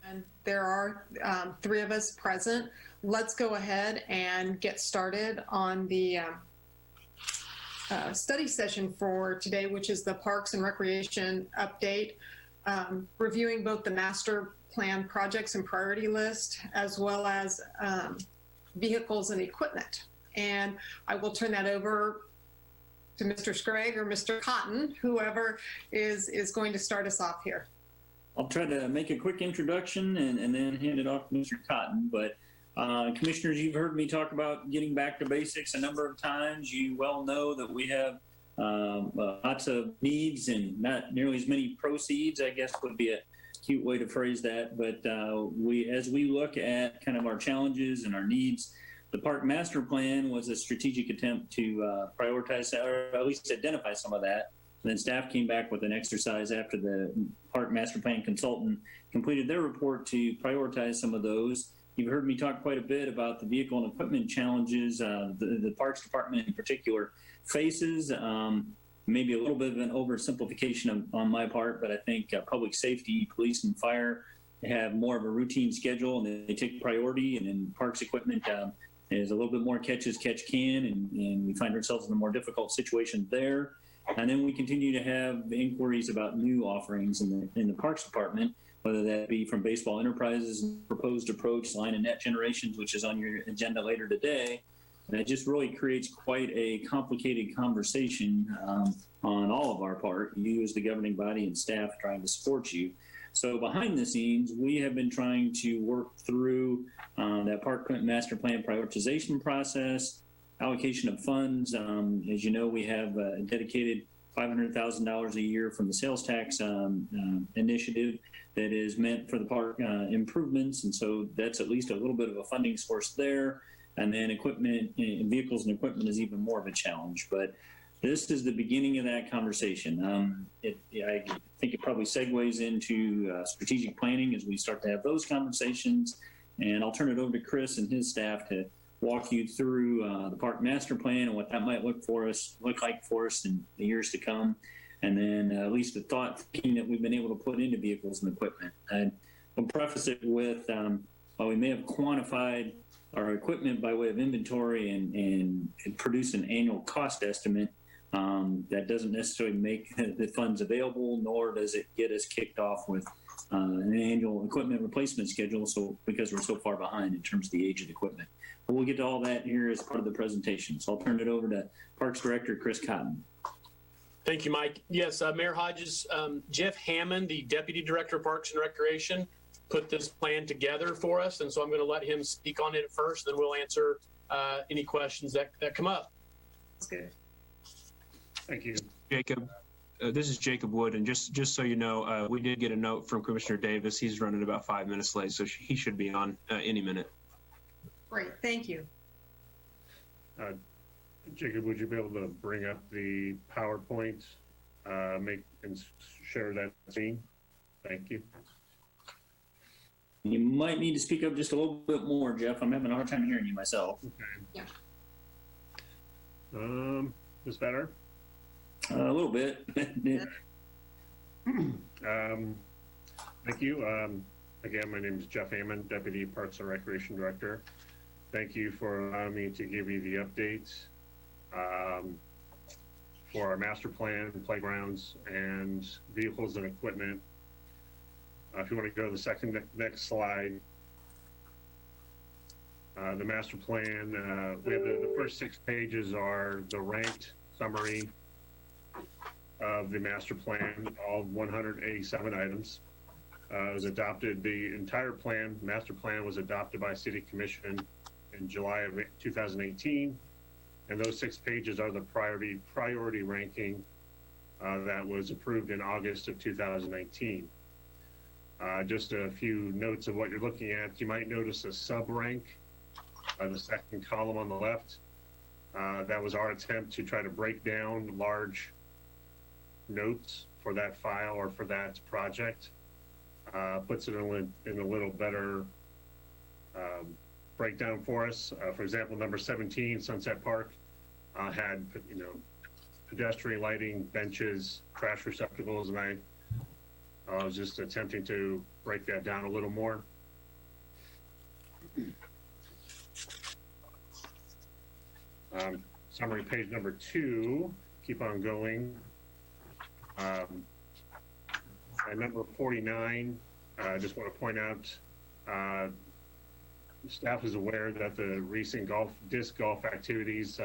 And there are three of us present. Let's go ahead and get started on the study session for today, which is the Parks and Recreation update, reviewing both the master plan projects and priority list, as well as vehicles and equipment. And I will turn that over to Mr. Scragg or Mr. Cotton, whoever is going to start us off here. I'll try to make a quick introduction and then hand it off to Mr. Cotton. But commissioners, you've heard me talk about getting back to basics a number of times. You well know that we have lots of needs and not nearly as many proceeds, I guess would be a cute way to phrase that. But as we look at kind of our challenges and our needs, the Park Master Plan was a strategic attempt to prioritize or at least identify some of that. And then staff came back with an exercise after the Park Master Plan consultant completed their report to prioritize some of those. You've heard me talk quite a bit about the vehicle and equipment challenges the Parks Department in particular faces. Maybe a little bit of an oversimplification on my part, but I think public safety, police, and fire have more of a routine schedule and they take priority. And in Parks equipment, there's a little bit more catch as catch can, and we find ourselves in a more difficult situation there. And then we continue to have inquiries about new offerings in the Parks Department, whether that be from Baseball Enterprises' proposed approach, line and net generations, which is on your agenda later today. And it just really creates quite a complicated conversation on all of our part, you as the governing body and staff trying to support you. So behind the scenes, we have been trying to work through that Park Master Plan prioritization process, allocation of funds. As you know, we have a dedicated $500,000 a year from the sales tax initiative that is meant for the park improvements. And so that's at least a little bit of a funding source there. And then equipment, vehicles and equipment is even more of a challenge. But this is the beginning of that conversation. I think it probably segues into strategic planning as we start to have those conversations. And I'll turn it over to Chris and his staff to walk you through the Park Master Plan and what that might look like for us in the years to come. And then at least the thought thinking that we've been able to put into vehicles and equipment. And I'll preface it with, while we may have quantified our equipment by way of inventory and produce an annual cost estimate, that doesn't necessarily make the funds available, nor does it get us kicked off with an annual equipment replacement schedule, so because we're so far behind in terms of the age of the equipment. But we'll get to all that here as part of the presentation. So I'll turn it over to Parks Director Chris Cotton. Thank you, Mike. Yes, Mayor Hodges, Jeff Hammond, the Deputy Director of Parks and Recreation, put this plan together for us, and so I'm going to let him speak on it first, then we'll answer any questions that come up. That's good. Thank you. Jacob, this is Jacob Wood, and just so you know, we did get a note from Commissioner Davis. He's running about 5 minutes late, so he should be on any minute. Great, thank you. Jacob, would you be able to bring up the PowerPoint, and share that screen? Thank you. You might need to speak up just a little bit more, Jeff. I'm having a hard time hearing you myself. Okay. Yeah. Is better? A little bit. Thank you. Again, my name is Jeff Hammond, Deputy Parks and Recreation Director. Thank you for allowing me to give you the updates for our master plan, playgrounds, and vehicles and equipment. If you want to go to the next slide, the master plan, we have the first 6 pages are the ranked summary of the master plan, all 187 items. It was adopted, the entire plan, master plan was adopted by City Commission in July of 2018. And those 6 pages are the priority ranking that was approved in August of 2019. Just a few notes of what you're looking at. You might notice a sub-rank, the second column on the left. That was our attempt to try to break down large notes for that file or for that project. Puts it in a little better breakdown for us. For example, number 17, Sunset Park, had pedestrian lighting, benches, trash receptacles, and I I was just attempting to break that down a little more. Summary page number 2, keep on going. At number 49, I just want to point out, staff is aware that the recent disc golf activities,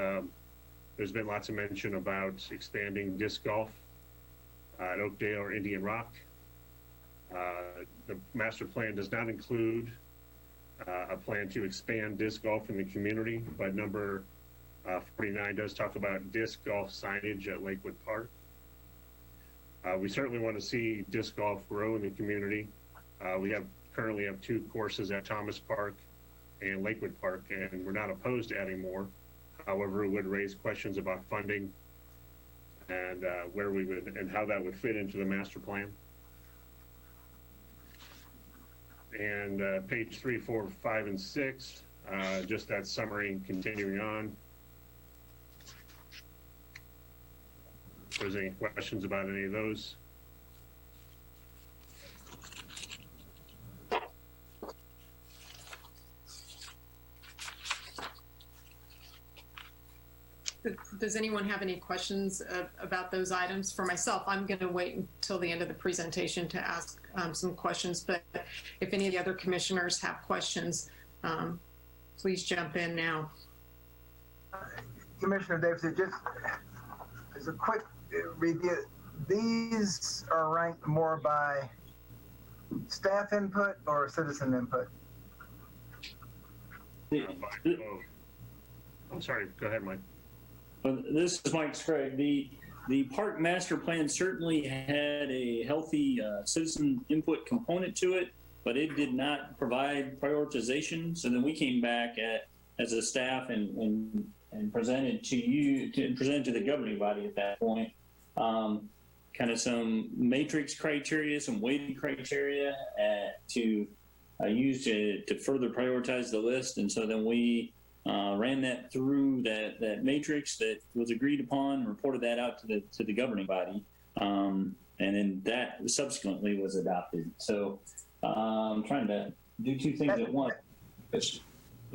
there's been lots of mention about expanding disc golf at Oakdale or Indian Rock. The master plan does not include a plan to expand disc golf in the community, but number 49 does talk about disc golf signage at Lakewood Park. We certainly want to see disc golf grow in the community. We currently have 2 courses at Thomas Park and Lakewood Park, and we're not opposed to adding more. However, it would raise questions about funding and where we would and how that would fit into the master plan. And page 3, 4, 5, and 6, just that summary continuing on. If there's any questions about any of those. Does anyone have any questions about those items? For myself, I'm going to wait until the end of the presentation to ask some questions, but if any of the other commissioners have questions, please jump in now. Commissioner Davis, just as a quick review, these are ranked more by staff input or citizen input? I'm sorry, go ahead, Mike. This is Mike Sprague. The park master plan certainly had a healthy citizen input component to it, but it did not provide prioritization. So then we came back as a staff and presented to the governing body at that point, kind of some matrix criteria, some weighting criteria to use to further prioritize the list. And so then we ran that through that matrix that was agreed upon, reported that out to the governing body, and then that subsequently was adopted. So I'm trying to do 2 things at once.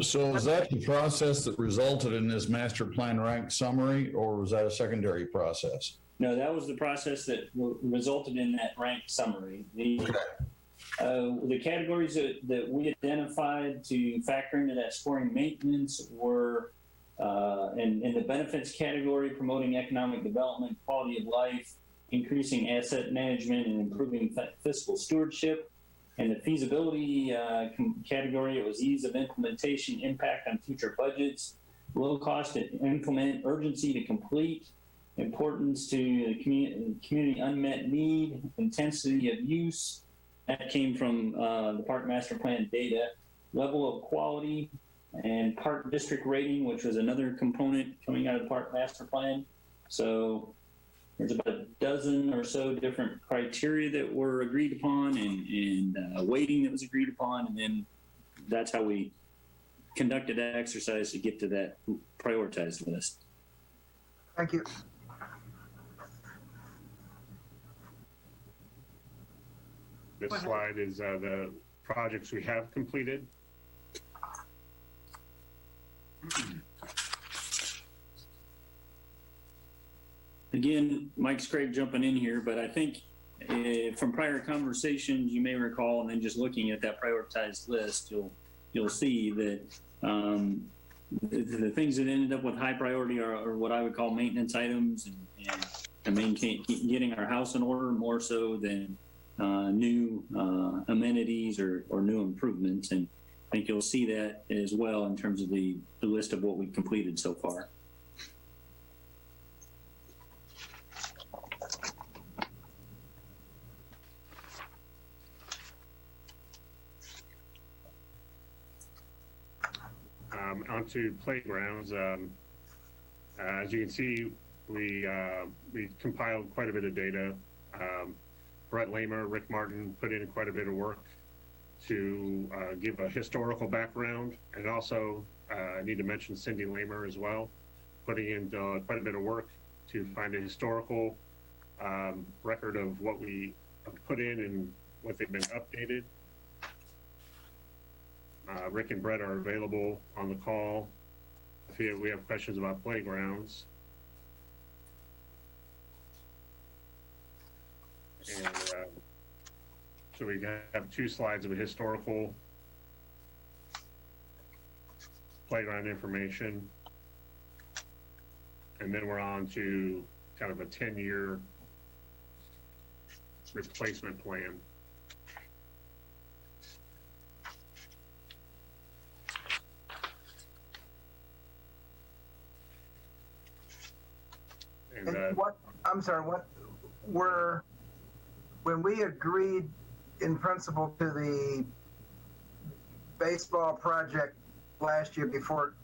So is that the process that resulted in this master plan ranked summary, or was that a secondary process? No, that was the process that resulted in that ranked summary. The categories that we identified to factor into that scoring maintenance were in the benefits category, promoting economic development, quality of life, increasing asset management, and improving fiscal stewardship. In the feasibility category, it was ease of implementation, impact on future budgets, low cost to implement, urgency to complete, importance to the community unmet need, intensity of use. That came from the Park Master Plan data, level of quality, and park district rating, which was another component coming out of the Park Master Plan. So there's about a dozen or so different criteria that were agreed upon and weighting that was agreed upon. And then that's how we conducted that exercise to get to that prioritized list. Thank you. This slide is the projects we have completed. Again, Mike Sprague jumping in here, but I think from prior conversations, you may recall, and then just looking at that prioritized list, you'll see that the things that ended up with high priority are what I would call maintenance items and getting our house in order more so than new amenities or new improvements. And I think you'll see that as well in terms of the list of what we've completed so far. Onto playgrounds. As you can see, we compiled quite a bit of data. Brett Lamer, Rick Martin put in quite a bit of work to give a historical background, and also I need to mention Cindy Lamer as well, putting in quite a bit of work to find a historical record of what we put in and what they've been updated. Rick and Brett are available on the call if we have questions about playgrounds. And so we have 2 slides of a historical playground information. And then we're on to kind of a 10-year replacement plan. And what, I'm sorry, what were, when we agreed in principle to the baseball project last year before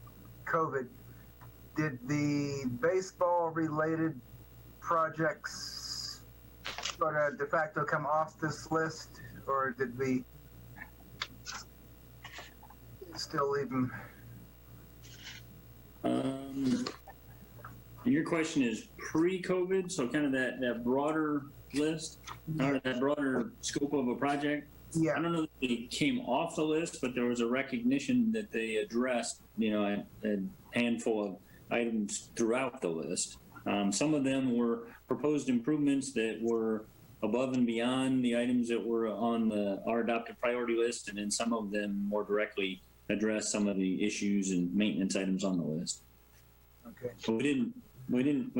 COVID, did the baseball related projects sort of de facto come off this list, or did we still leave them? Your question is pre-COVID, so kind of that broader list, or that broader scope of a project? Yeah. I don't know that they came off the list, but there was a recognition that they addressed, a handful of items throughout the list. Some of them were proposed improvements that were above and beyond the items that were on our adopted priority list, and then some of them more directly address some of the issues and maintenance items on the list. Okay. So we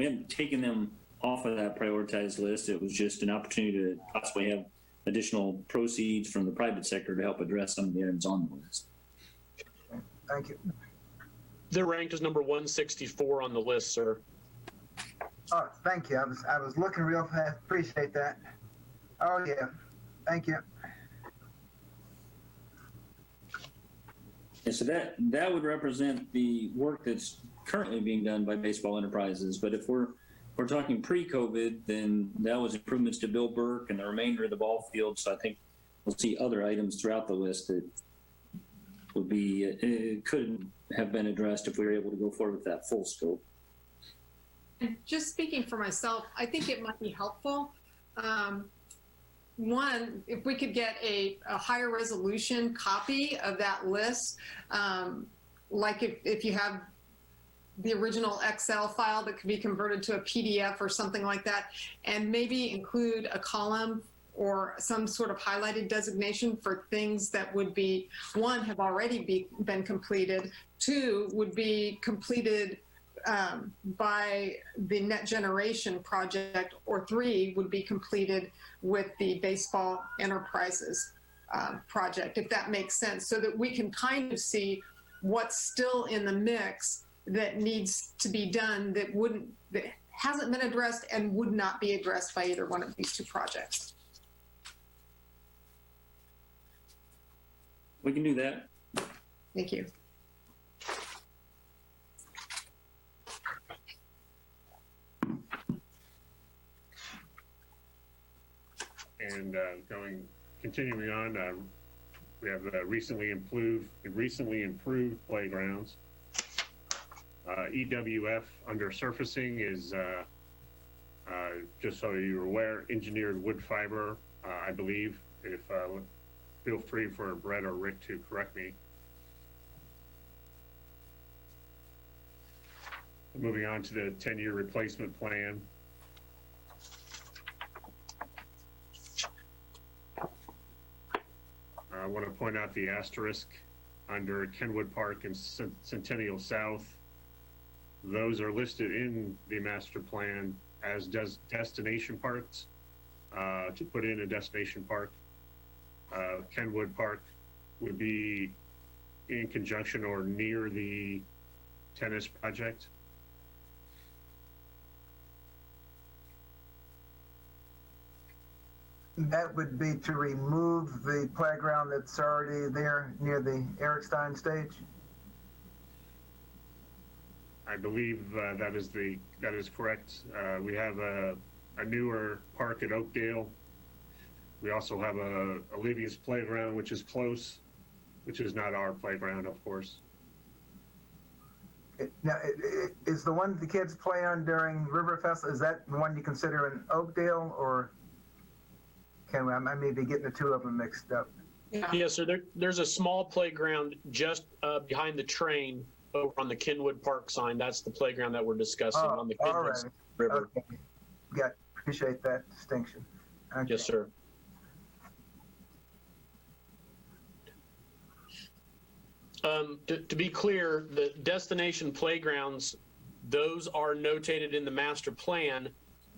haven't taken them off of that prioritized list. It was just an opportunity to possibly have additional proceeds from the private sector to help address some of the items on the list. Thank you. They're ranked as number 164 on the list, sir. Oh, thank you. I was looking real fast. Appreciate that. Oh yeah. Thank you. And so that would represent the work that's currently being done by Baseball Enterprises. But if we're talking pre-COVID, then that was improvements to Bill Burke and the remainder of the ball field. So I think we'll see other items throughout the list that would be could have been addressed if we were able to go forward with that full scope. And just speaking for myself, I think it might be helpful. One, if we could get a higher resolution copy of that list, like if you have the original Excel file that could be converted to a PDF or something like that, and maybe include a column or some sort of highlighted designation for things that would be, 1, have already been completed, 2, would be completed by the Net Generation project, or 3 would be completed with the Baseball Enterprises project, if that makes sense, so that we can kind of see what's still in the mix that needs to be done that hasn't been addressed and would not be addressed by either one of these 2 projects. We can do that. Thank you. And continuing on, we have recently improved playgrounds. EWF under surfacing is, just so you're aware, engineered wood fiber, I believe. If feel free for Brett or Rick to correct me. Moving on to the 10-year replacement plan. I want to point out the asterisk under Kenwood Park and Centennial South. Those are listed in the master plan as destination parks, to put in a destination park. Kenwood Park would be in conjunction or near the tennis project. That would be to remove the playground that's already there near the Eric Stein stage? I believe that is correct. We have a newer park at Oakdale. We also have a Olivia's playground, which is close, which is not our playground, of course. Now, is the one the kids play on during River Festival, is that the one you consider in Oakdale or Okay, I may be getting the two of them mixed up. Yes, sir. There's a small playground just behind the train over on the Kenwood Park sign. That's the playground that we're discussing on the all Kenwood right. River. Okay. Appreciate that distinction. Okay. Yes, sir. To be clear, the destination playgrounds, those are notated in the master plan.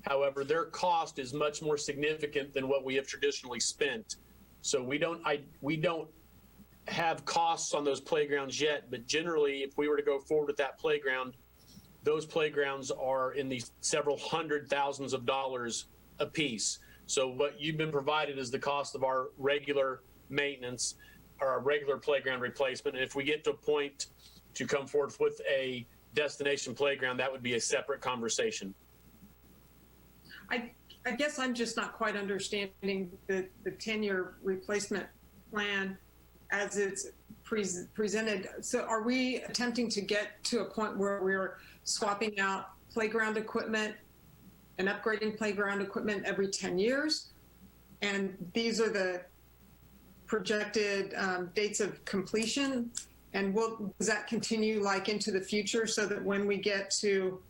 However, their cost is much more significant than what we have traditionally spent. So we don't have costs on those playgrounds yet, but generally, if we were to go forward with that playground, those playgrounds are in the several hundred thousands of dollars a piece. So what you've been provided is the cost of our regular maintenance or our regular playground replacement. And if we get to a point to come forward with a destination playground, that would be a separate conversation. I guess I'm just not quite understanding the 10-year replacement plan as it's presented. So are we attempting to get to a point where we're swapping out playground equipment and upgrading playground equipment every 10 years? And these are the projected dates of completion? And does that continue like into the future so that when we get to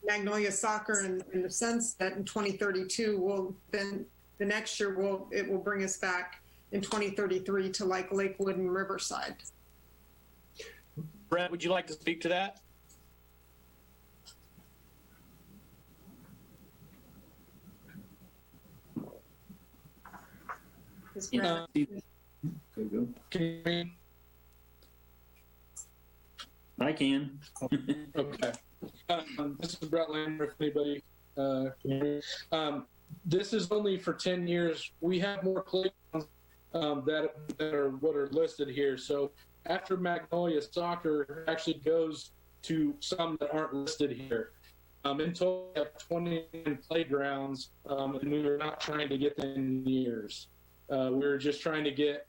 Magnolia Soccer in the sunset in 2032, then the next year it will bring us back in 2033 to like Lakewood and Riverside? Brett, would you like to speak to that? Go. Can you hear me? I can. Okay. This is Brett Lander, if anybody can hear me. This is only for 10 years. We have more playgrounds that are what are listed here. So after Magnolia Soccer actually goes to some that aren't listed here. In total, we have 29 playgrounds, and we were not trying to get them in years. We were just trying to get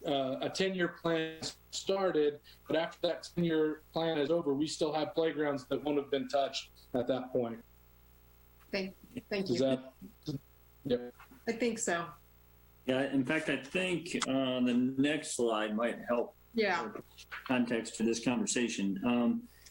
a 10-year plan started, but after that 10-year plan is over, we still have playgrounds that won't have been touched at that point. Thank Is you. that? Yep. I think so. Yeah, in fact, I think the next slide might help Yeah. context to this conversation.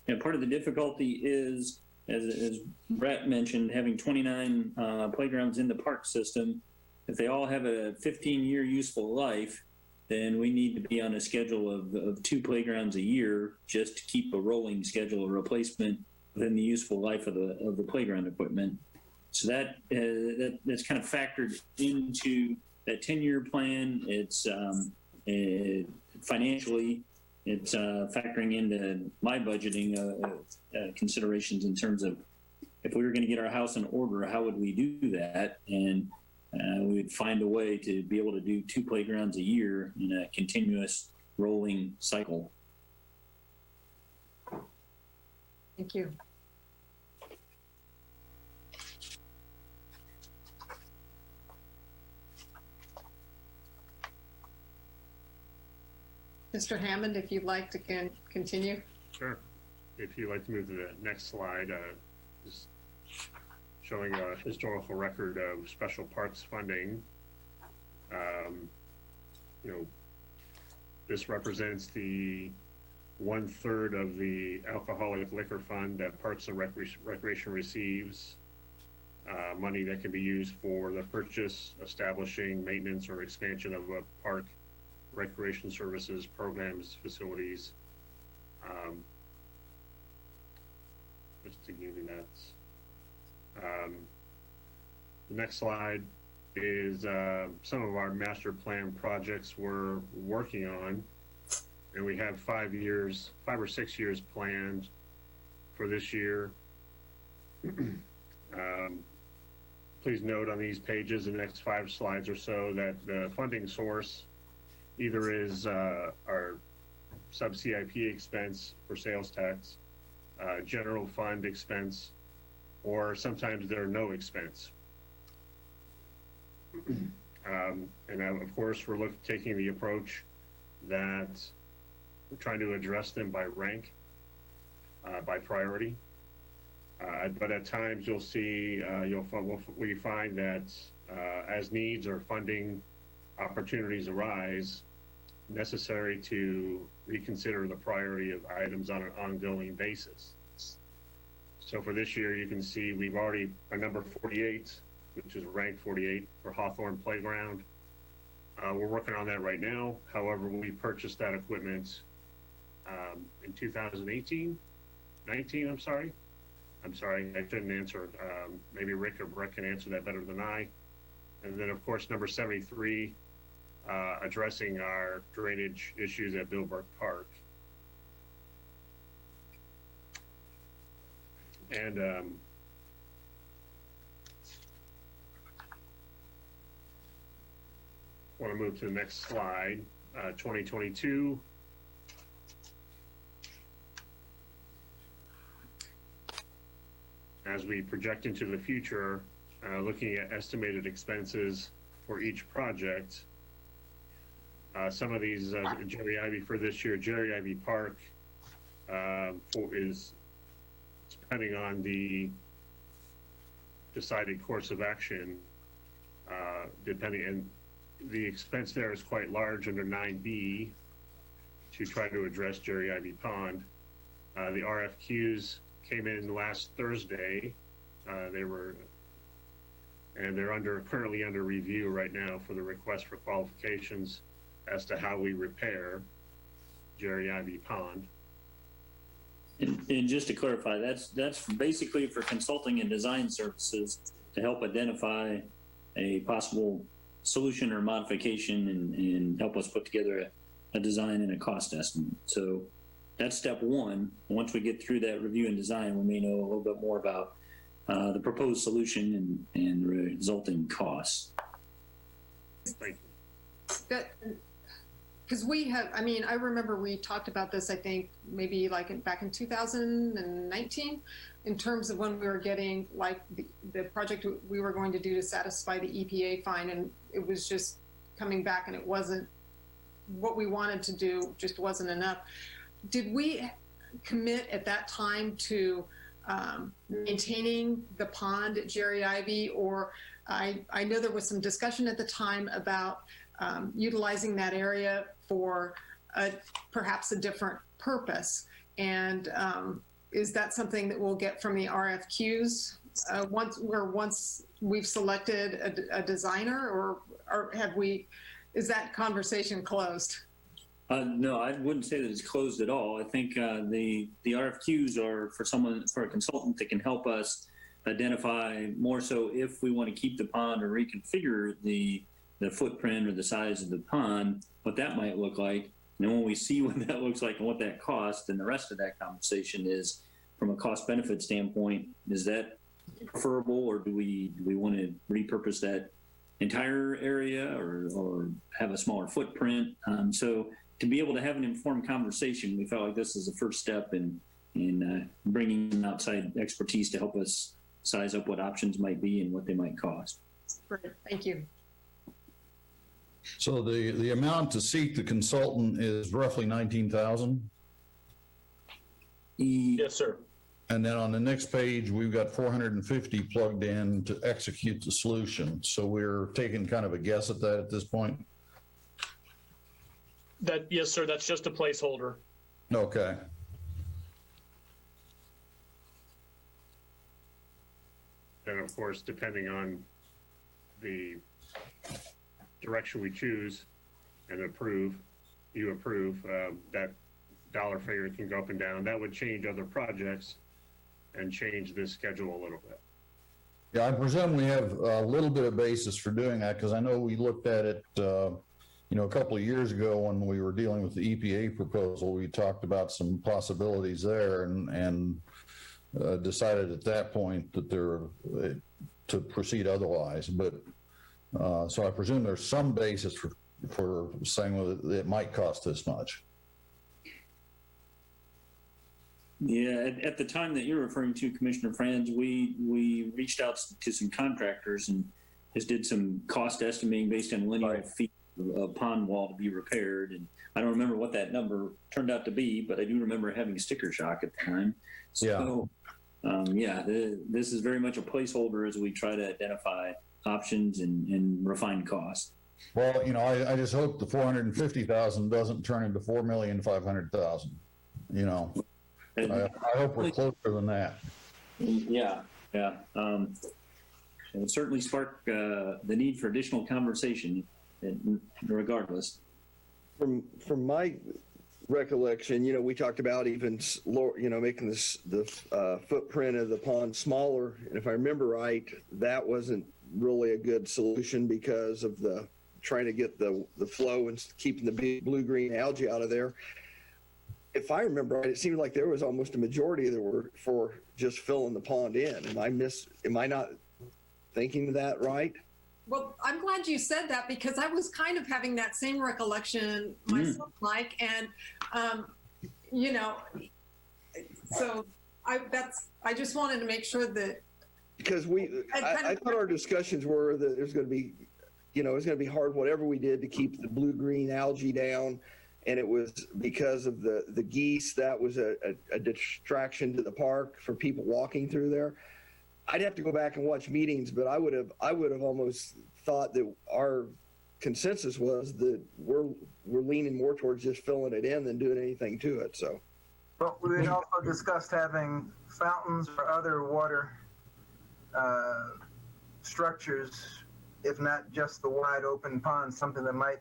And part of the difficulty is, as Brett mentioned, having 29 playgrounds in the park system. If they all have a 15-year useful life, then we need to be on a schedule of 2 playgrounds a year just to keep a rolling schedule of replacement within the useful life of the playground equipment. So that's kind of factored into that 10-year plan. It's financially, it's factoring into my budgeting considerations in terms of if we were going to get our house in order, how would we do that? And we would find a way to be able to do 2 playgrounds a year in a continuous rolling cycle. Thank you. Mr. Hammond, if you'd like to continue. Sure. If you'd like to move to the next slide, just showing a historical record of special parks funding. This represents the 1/3 of the alcoholic liquor fund that Parks and Recreation receives. Money that can be used for the purchase, establishing, maintenance, or expansion of a park, recreation services, programs, facilities. Just to give you that. The next slide is some of our master plan projects we're working on, and we have 5 or 6 years planned for this year. Please note on these pages, the next 5 slides or so, that the funding source either is our sub-CIP expense for sales tax, general fund expense, or sometimes there are no expense. And of course, we're taking the approach that we're trying to address them by rank, by priority. But at times you'll see, we find that as needs or funding opportunities arise, necessary to reconsider the priority of items on an ongoing basis. So for this year, you can see we've already, our number 48, which is ranked 48 for Hawthorne Playground. We're working on that right now. However, we purchased that equipment in 2018, 19, I'm sorry, I shouldn't answer. Maybe Rick or Brett can answer that better than I. And then, of course, number 73, addressing our drainage issues at Billbrook Park. And want to move to the next slide, 2022. As we project into the future, looking at estimated expenses for each project, some of these, Jerry Ivy for this year, Jerry Ivy Park is depending on the decided course of action, and the expense there is quite large under 9B to try to address Jerry Ivy Pond. The RFQs came in last Thursday. They're currently under review right now for the request for qualifications as to how we repair Jerry Ivy Pond. And just to clarify, that's basically for consulting and design services to help identify a possible solution or modification and help us put together a design and a cost estimate. So that's step one. Once we get through that review and design, we may know a little bit more about the proposed solution and resulting costs. Thank That, because we have, I mean, I remember we talked about this, I think, maybe like back in 2019, in terms of when we were getting like the project we were going to do to satisfy the EPA fine, and it was just coming back and it wasn't what we wanted to do, just wasn't enough. Did we commit at that time to maintaining the pond at Jerry Ivy, or I know there was some discussion at the time about utilizing that area for perhaps a different purpose, and is that something that we'll get from the RFQs once we've selected a designer, or is that conversation closed? No, I wouldn't say that it's closed at all. I think the RFQs are for a consultant that can help us identify more so if we want to keep the pond or reconfigure the footprint or the size of the pond, what that might look like. And when we see what that looks like and what that costs, then the rest of that conversation is, from a cost benefit standpoint, is that preferable, or do we want to repurpose that entire area or have a smaller footprint? So to be able to have an informed conversation, we felt like this is the first step in bringing in outside expertise to help us size up what options might be and what they might cost. Great, thank you. So the amount to seek the consultant is roughly 19,000. Yes, sir. And then on the next page, we've got 450 plugged in to execute the solution. So we're taking kind of a guess at that at this point. Yes, sir. That's just a placeholder. Okay. And of course, depending on the direction we choose and you approve, that dollar figure can go up and down. That would change other projects and change this schedule a little bit. Yeah, I presume we have a little bit of basis for doing that, because I know we looked at it, a couple of years ago when we were dealing with the EPA proposal. We talked about some possibilities there and decided at that point that to proceed otherwise. But so I presume there's some basis for saying that it might cost this much. Yeah, at the time that you're referring to, Commissioner Franz, we reached out to some contractors and just did some cost estimating based on linear feet of a pond wall to be repaired. And I don't remember what that number turned out to be, but I do remember having sticker shock at the time. So this is very much a placeholder as we try to identify options and refine costs. Well, I just hope the 450,000 doesn't turn into 4,500,000. I hope we're closer than that. Yeah. It certainly sparked the need for additional conversation, regardless. From my recollection, we talked about even making the footprint of the pond smaller, and if I remember right, that wasn't really a good solution because of the trying to get the flow and keeping the blue-green algae out of there. If I remember right, it seemed like there was almost a majority that were for just filling the pond in. Am I not thinking that right? Well, I'm glad you said that because I was kind of having that same recollection myself, Mike. And, so I just wanted to make sure that. Because I thought our discussions were that there's going to be, it was going to be hard whatever we did to keep the blue-green algae down. And it was because of the geese, that was a distraction to the park for people walking through there. I'd have to go back and watch meetings, but I would have almost thought that our consensus was that we're leaning more towards just filling it in than doing anything to it. So, but we had also discussed having fountains or other water structures, if not just the wide open pond, something that might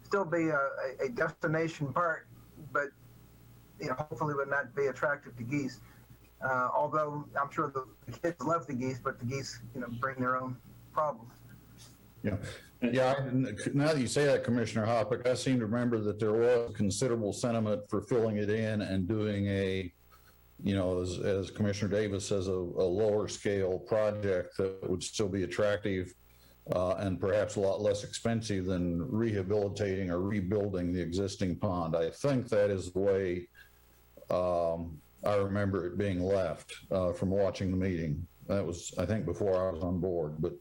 still be a destination park, but hopefully would not be attractive to geese. Although I'm sure the kids love the geese, but the geese, bring their own problems. Yeah. Now that you say that, Commissioner Hoppick, I seem to remember that there was considerable sentiment for filling it in and doing as Commissioner Davis says, a lower scale project that would still be attractive and perhaps a lot less expensive than rehabilitating or rebuilding the existing pond. I think that is the way I remember it being left from watching the meeting. That was, I think, before I was on board. But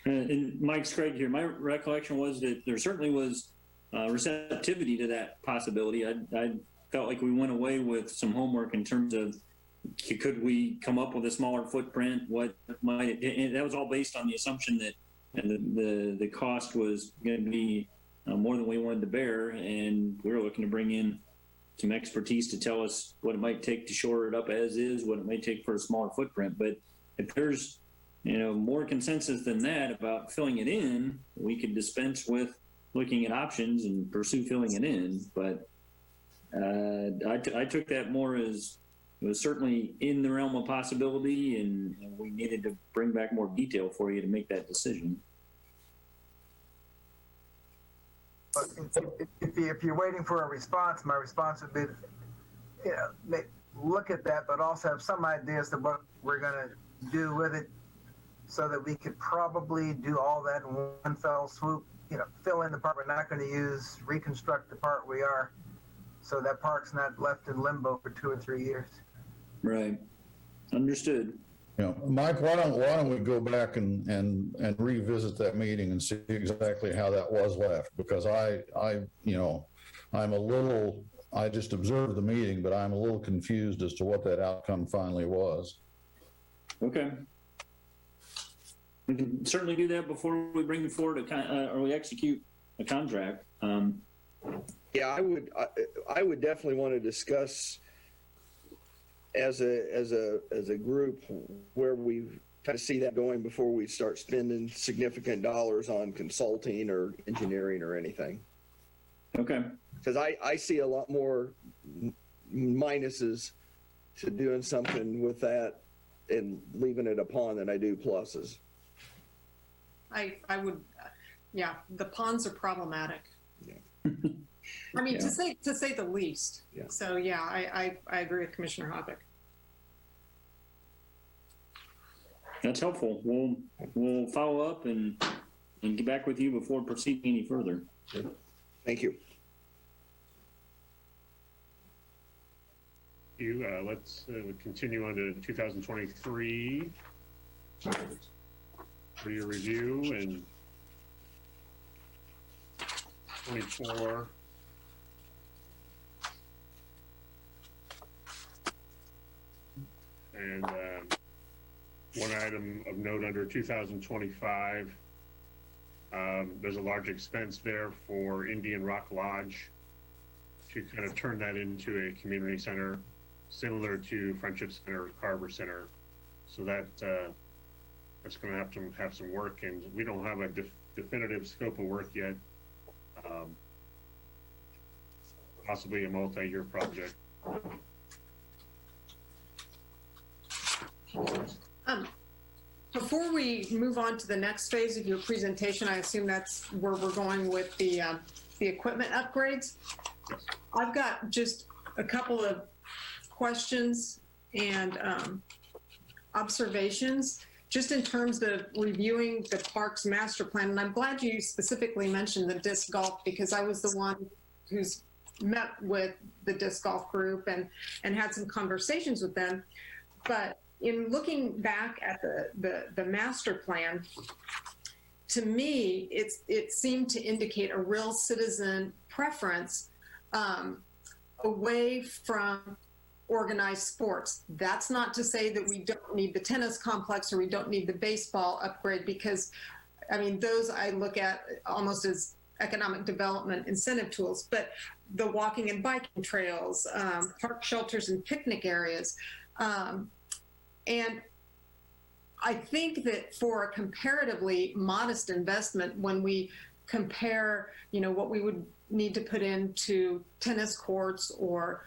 and Mike Craig here. My recollection was that there certainly was receptivity to that possibility. I felt like we went away with some homework in terms of could we come up with a smaller footprint? What might it, and that was all based on the assumption that the cost was going to be more than we wanted to bear, and we were looking to bring in some expertise to tell us what it might take to shore it up as is, what it might take for a smaller footprint. But if there's more consensus than that about filling it in, we could dispense with looking at options and pursue filling it in. But I took that more as it was certainly in the realm of possibility, and we needed to bring back more detail for you to make that decision. But if you're waiting for a response, my response would be, look at that, but also have some ideas of what we're going to do with it, so that we could probably do all that in one fell swoop. Fill in the part we're not going to use, reconstruct the part we are, so that park's not left in limbo for 2 or 3 years. Right. Understood. Mike, why don't we go back and revisit that meeting and see exactly how that was left? Because I just observed the meeting, but I'm a little confused as to what that outcome finally was. Okay. We can certainly do that before we bring forward or we execute a contract. Yeah, I would definitely want to discuss as a group where we kind of see that going before we start spending significant dollars on consulting or engineering or anything. Okay. Because I see a lot more minuses to doing something with that and leaving it a pond than I do pluses. I would, the ponds are problematic. Yeah. I mean, to say the least. Yeah. So I agree with Commissioner Hoppick. That's helpful. We'll follow up and get back with you before proceeding any further. Thank you. Let's continue on to 2023 for your review, and 24. And one item of note under 2025, there's a large expense there for Indian Rock Lodge to kind of turn that into a community center similar to Friendship Center, Carver Center. So that's going to have some work, and we don't have a definitive scope of work yet. Possibly a multi-year project. Before we move on to the next phase of your presentation, I assume that's where we're going with the equipment upgrades. Yes. I've got just a couple of questions and observations just in terms of reviewing the parks master plan. And I'm glad you specifically mentioned the disc golf, because I was the one who's met with the disc golf group and had some conversations with them. But in looking back at the master plan, to me, it seemed to indicate a real citizen preference away from organized sports. That's not to say that we don't need the tennis complex or we don't need the baseball upgrade, because, I mean, those I look at almost as economic development incentive tools, but the walking and biking trails, park shelters and picnic areas. And I think that for a comparatively modest investment, when we compare, you know, what we would need to put into tennis courts or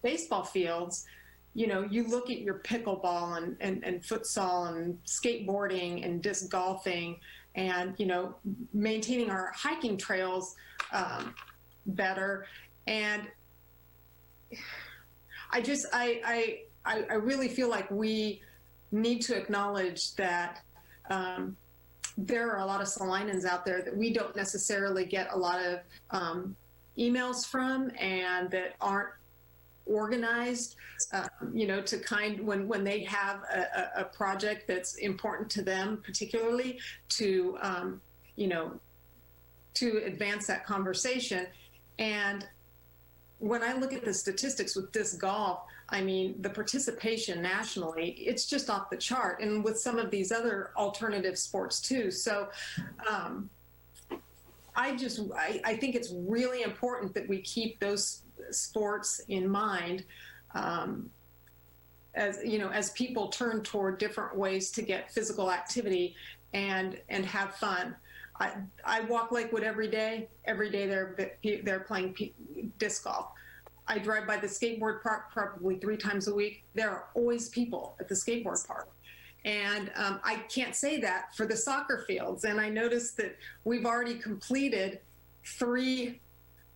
baseball fields, you know, you look at your pickleball and futsal and skateboarding and disc golfing and, you know, maintaining our hiking trails better. And I really feel like we need to acknowledge that there are a lot of Salinans out there that we don't necessarily get a lot of emails from, and that aren't organized, you know, to when they have a project that's important to them, particularly to, you know, to advance that conversation. And when I look at the statistics with disc golf, I mean, the participation nationally, it's just off the chart, and with some of these other alternative sports too. So I think it's really important that we keep those sports in mind as, you know, as people turn toward different ways to get physical activity and have fun. I walk Lakewood every day. Every day they're playing disc golf. I drive by the skateboard park probably 3 times a week. There are always people at the skateboard park. And I can't say that for the soccer fields. And I noticed that we've already completed 3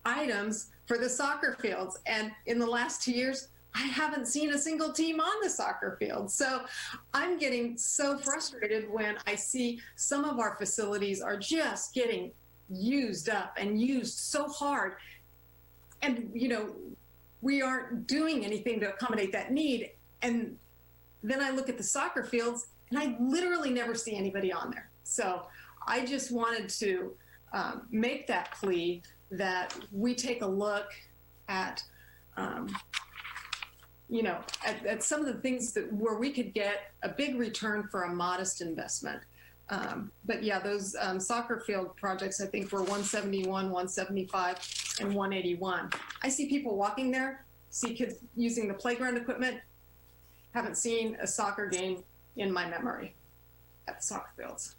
items for the soccer fields. And in the last 2 years, I haven't seen a single team on the soccer field. So I'm getting so frustrated when I see some of our facilities are just getting used up and used so hard. And, you know, we aren't doing anything to accommodate that need. And then I look at the soccer fields and I literally never see anybody on there. So I just wanted to make that plea that we take a look at, you know, at some of the things where we could get a big return for a modest investment. But yeah, those soccer field projects, I think, were 171, 175, and 181. I see people walking there, see kids using the playground equipment. Haven't seen a soccer game in my memory at the soccer fields.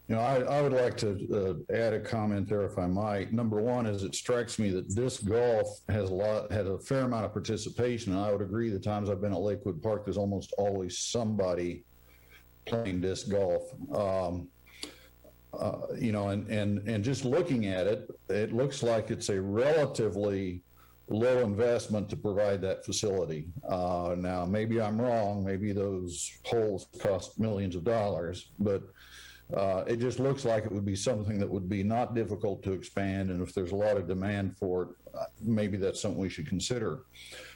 You know, I would like to add a comment there, if I might. Number one is, it strikes me that disc golf has a fair amount of participation, and I would agree the times I've been at Lakewood Park, there's almost always somebody playing disc golf. You know, and just looking at it, it looks like it's a relatively low investment to provide that facility. Now, maybe I'm wrong. Maybe those holes cost millions of dollars, but it just looks like it would be something that would be not difficult to expand. And if there's a lot of demand for it, maybe that's something we should consider.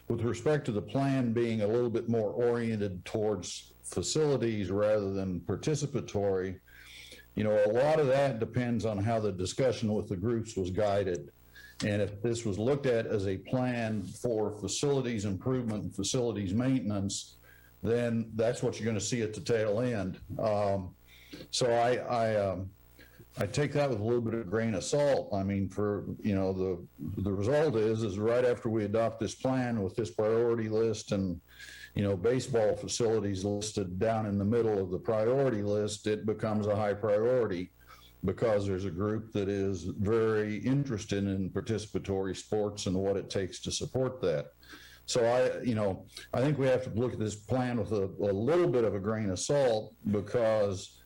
With respect to the plan being a little bit more oriented towards facilities rather than participatory, you know, a lot of that depends on how the discussion with the groups was guided. And if this was looked at as a plan for facilities improvement and facilities maintenance, then that's what you're going to see at the tail end. So I take that with a little bit of grain of salt. I mean, the result is right after we adopt this plan with this priority list and, baseball facilities listed down in the middle of the priority list, it becomes a high priority because there's a group that is very interested in participatory sports and what it takes to support that. So I think we have to look at this plan with a little bit of a grain of salt because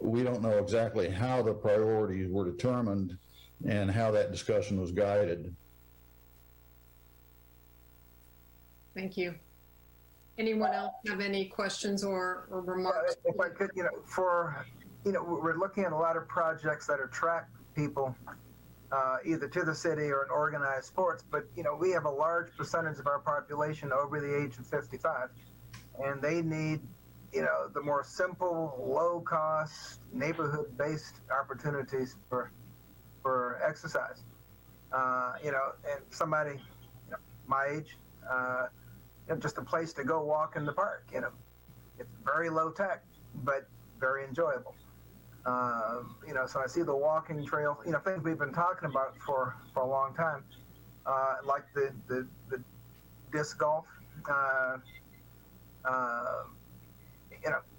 we don't know exactly how the priorities were determined and how that discussion was guided. Thank you. Anyone else have any questions or remarks? If I could, we're looking at a lot of projects that attract people either to the city or in organized sports, but we have a large percentage of our population over the age of 55, and they need the more simple, low-cost, neighborhood-based opportunities for exercise. And somebody my age, just a place to go walk in the park. It's very low tech, but very enjoyable. So I see the walking trail, things we've been talking about for a long time, like the disc golf.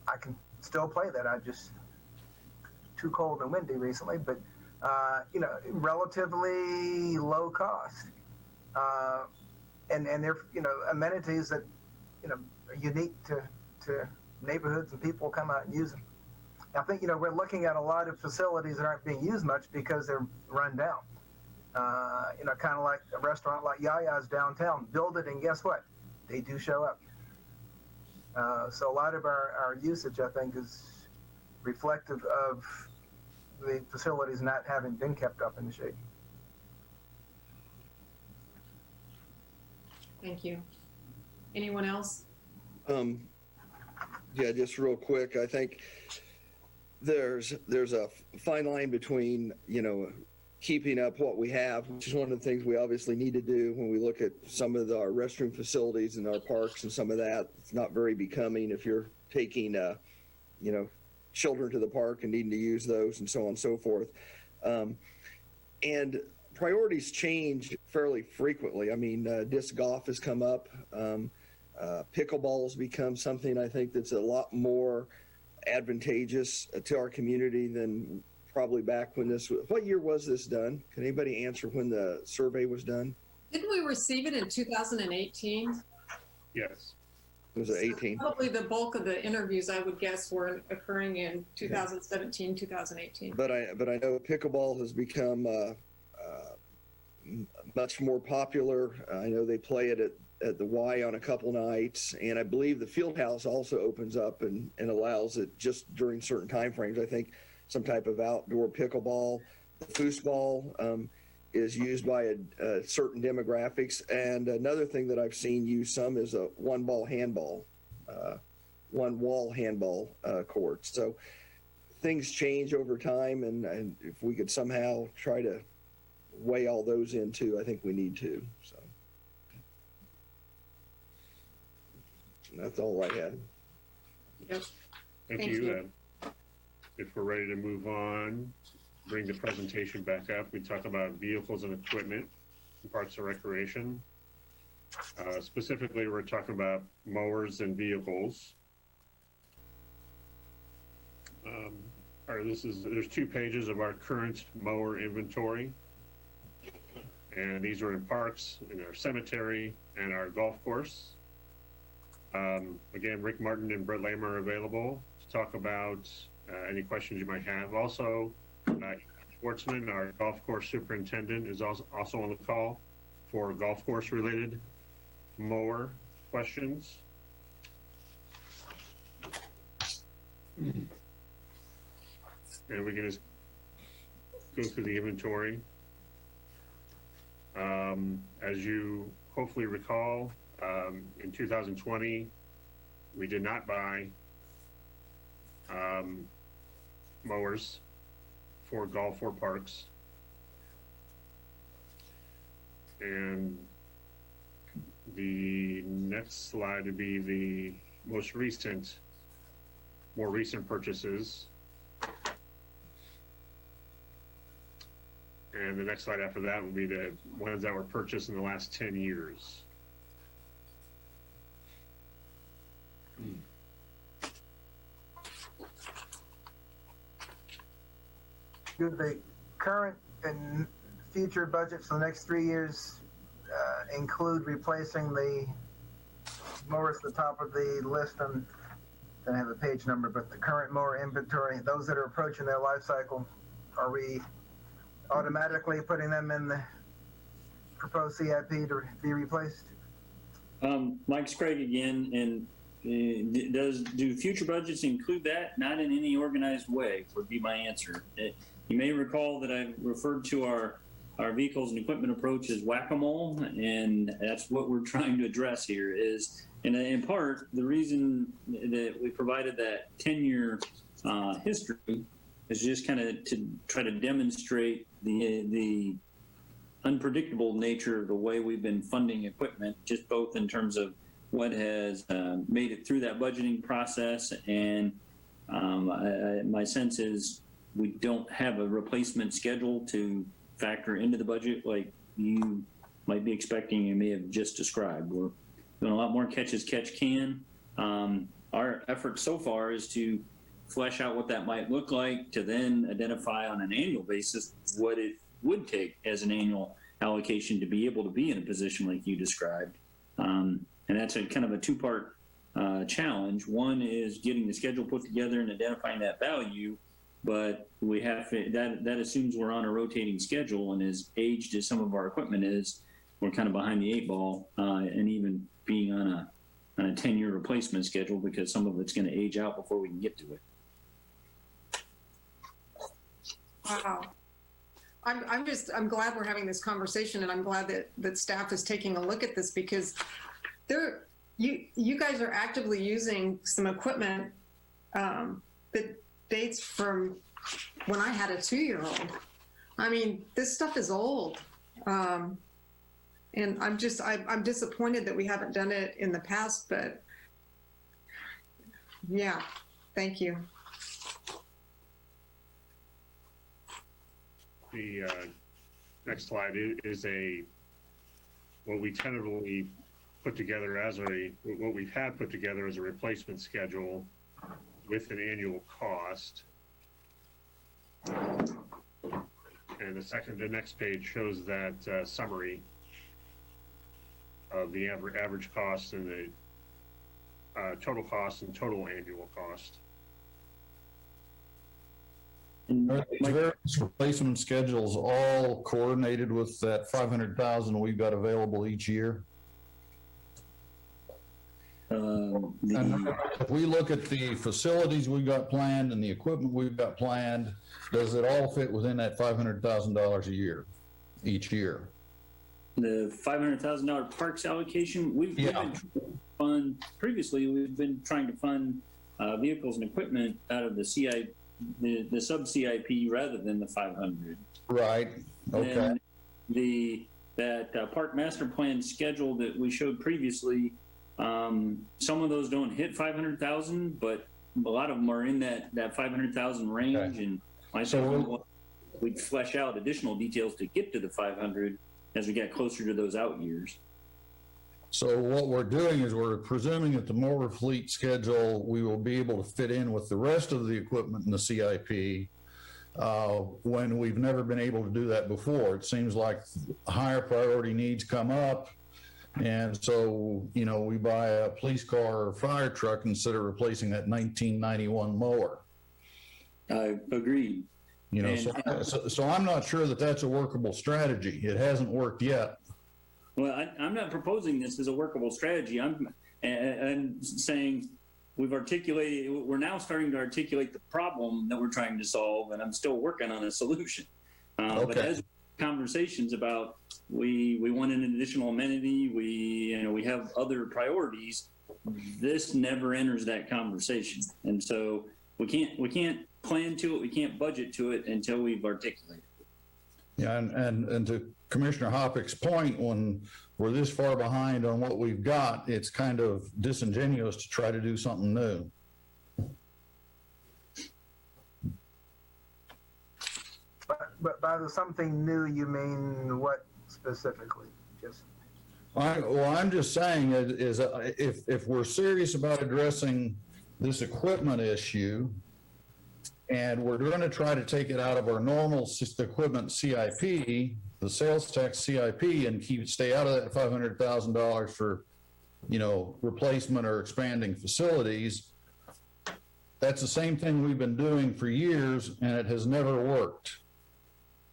I can still play that. I just too cold and windy recently, but relatively low cost, and they're amenities that are unique to neighborhoods, and people come out and use them. I think we're looking at a lot of facilities that aren't being used much because they're run down. Kind of like a restaurant like Yaya's downtown. Build it, and guess what? They do show up. So a lot of our usage, I think, is reflective of the facilities not having been kept up in the shape. Thank you. Anyone else? Yeah, just real quick. I think there's a fine line between, keeping up what we have, which is one of the things we obviously need to do when we look at some of our restroom facilities and our parks and some of that. It's not very becoming if you're taking, children to the park and needing to use those and so on and so forth. And priorities change fairly frequently. I mean, disc golf has come up. Pickleball's become something I think that's a lot more advantageous to our community than probably back when what year was this done? Can anybody answer when the survey was done? Didn't we receive it in 2018? Yes. Was it 18? Probably the bulk of the interviews, I would guess, were occurring in 2017, 2018. But I know pickleball has become much more popular. I know they play it at the Y on a couple nights, and I believe the field house also opens up and allows it just during certain time frames. I think some type of outdoor pickleball. The foosball is used by a certain demographics. And another thing that I've seen used some is a one-wall handball court. So things change over time, and if we could somehow try to weigh all those in too, I think we need to. So that's all I had. Yes. Thank you. If we're ready to move on, bring the presentation back up. We talk about vehicles and equipment in Parks and Recreation. Specifically, we're talking about mowers and vehicles. There's 2 pages of our current mower inventory. And these are in parks, in our cemetery, and our golf course. Again, Rick Martin and Brett Lamer are available to talk about any questions you might have. Also, Schwartzman, our golf course superintendent, is also on the call for golf course related mower questions. And we can just go through the inventory. As you hopefully recall, in 2020, we did not buy mowers for golf or parks. And the next slide would be the more recent purchases. And the next slide after that would be the ones that were purchased in the last 10 years. Do the current and future budgets for the next 3 years include replacing the mowers at the top of the list? And don't have a page number, but the current mower inventory, those that are approaching their life cycle, are we automatically putting them in the proposed CIP to be replaced? Mike's Craig again, and do future budgets include that? Not in any organized way would be my answer. You may recall that I referred to our vehicles and equipment approach as whack-a-mole, and that's what we're trying to address here is, and in part, the reason that we provided that 10-year history is just kind of to try to demonstrate the unpredictable nature of the way we've been funding equipment, just both in terms of what has made it through that budgeting process, and my sense is we don't have a replacement schedule to factor into the budget like you might be expecting and may have just described. We're doing a lot more catch as catch can. Our effort so far is to flesh out what that might look like, to then identify on an annual basis what it would take as an annual allocation to be able to be in a position like you described. And that's a kind of a two-part challenge. One is getting the schedule put together and identifying that value, but we have that assumes we're on a rotating schedule, and as aged as some of our equipment is, we're kind of behind the eight ball, and even being on a 10-year replacement schedule because some of it's going to age out before we can get to it. Wow. I'm glad we're having this conversation, and I'm glad that staff is taking a look at this, because you guys are actively using some equipment that dates from when I had a 2-year-old. I mean, this stuff is old. And I'm disappointed that we haven't done it in the past, but yeah, thank you. The next slide is what we tentatively put together what we've had put together as a replacement schedule with an annual cost. And the next page shows that summary of the average cost and the total cost and total annual cost. Are these various replacement schedules all coordinated with that 500,000 we've got available each year? If we look at the facilities we've got planned and the equipment we've got planned, does it all fit within that $500,000 a year, each year? The $500,000 parks allocation, we've been trying to fund previously. We've been trying to fund vehicles and equipment out of the CIP, the sub CIP, rather than the 500. Right. Okay. And that park master plan schedule that we showed previously, some of those don't hit 500,000, but a lot of them are in that 500,000 range. Okay. And myself, we'd flesh out additional details to get to the 500 as we get closer to those out years. So what we're doing is we're presuming that the mower fleet schedule, we will be able to fit in with the rest of the equipment in the CIP when we've never been able to do that before. It seems like higher priority needs come up. And so, we buy a police car or fire truck instead of replacing that 1991 mower. I agree. So I'm not sure that that's a workable strategy. It hasn't worked yet. Well, I'm not proposing this as a workable strategy. I'm saying we're now starting to articulate the problem that we're trying to solve, and I'm still working on a solution. Okay. But as conversations about we want an additional amenity, we have other priorities, this never enters that conversation. And so we can't plan to it, we can't budget to it until we've articulated it. Yeah, and to Commissioner Hoppick's point, when we're this far behind on what we've got, it's kind of disingenuous to try to do something new. But by the something new, you mean what specifically? Just I'm just saying is if we're serious about addressing this equipment issue, and we're going to try to take it out of our normal equipment CIP, the sales tax CIP, and stay out of that $500,000 for, replacement or expanding facilities. That's the same thing we've been doing for years, and it has never worked.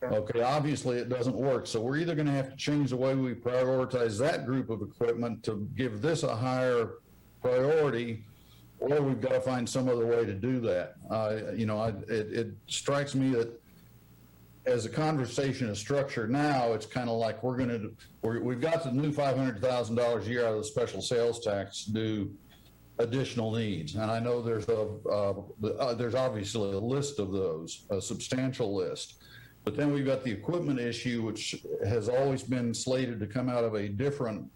Okay, obviously it doesn't work. So we're either going to have to change the way we prioritize that group of equipment to give this a higher priority, or we've got to find some other way to do that. It strikes me that as the conversation is structured now, it's kind of like we've got the new $500,000 a year out of the special sales tax to do additional needs. And I know there's obviously a list of those, a substantial list. But then we've got the equipment issue, which has always been slated to come out of a different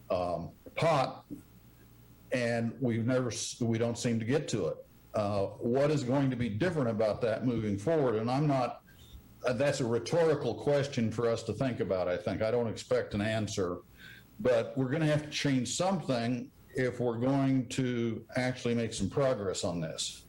pot, and we don't seem to get to it. What is going to be different about that moving forward? And that's a rhetorical question for us to think about, I think. I don't expect an answer, but we're going to have to change something if we're going to actually make some progress on this.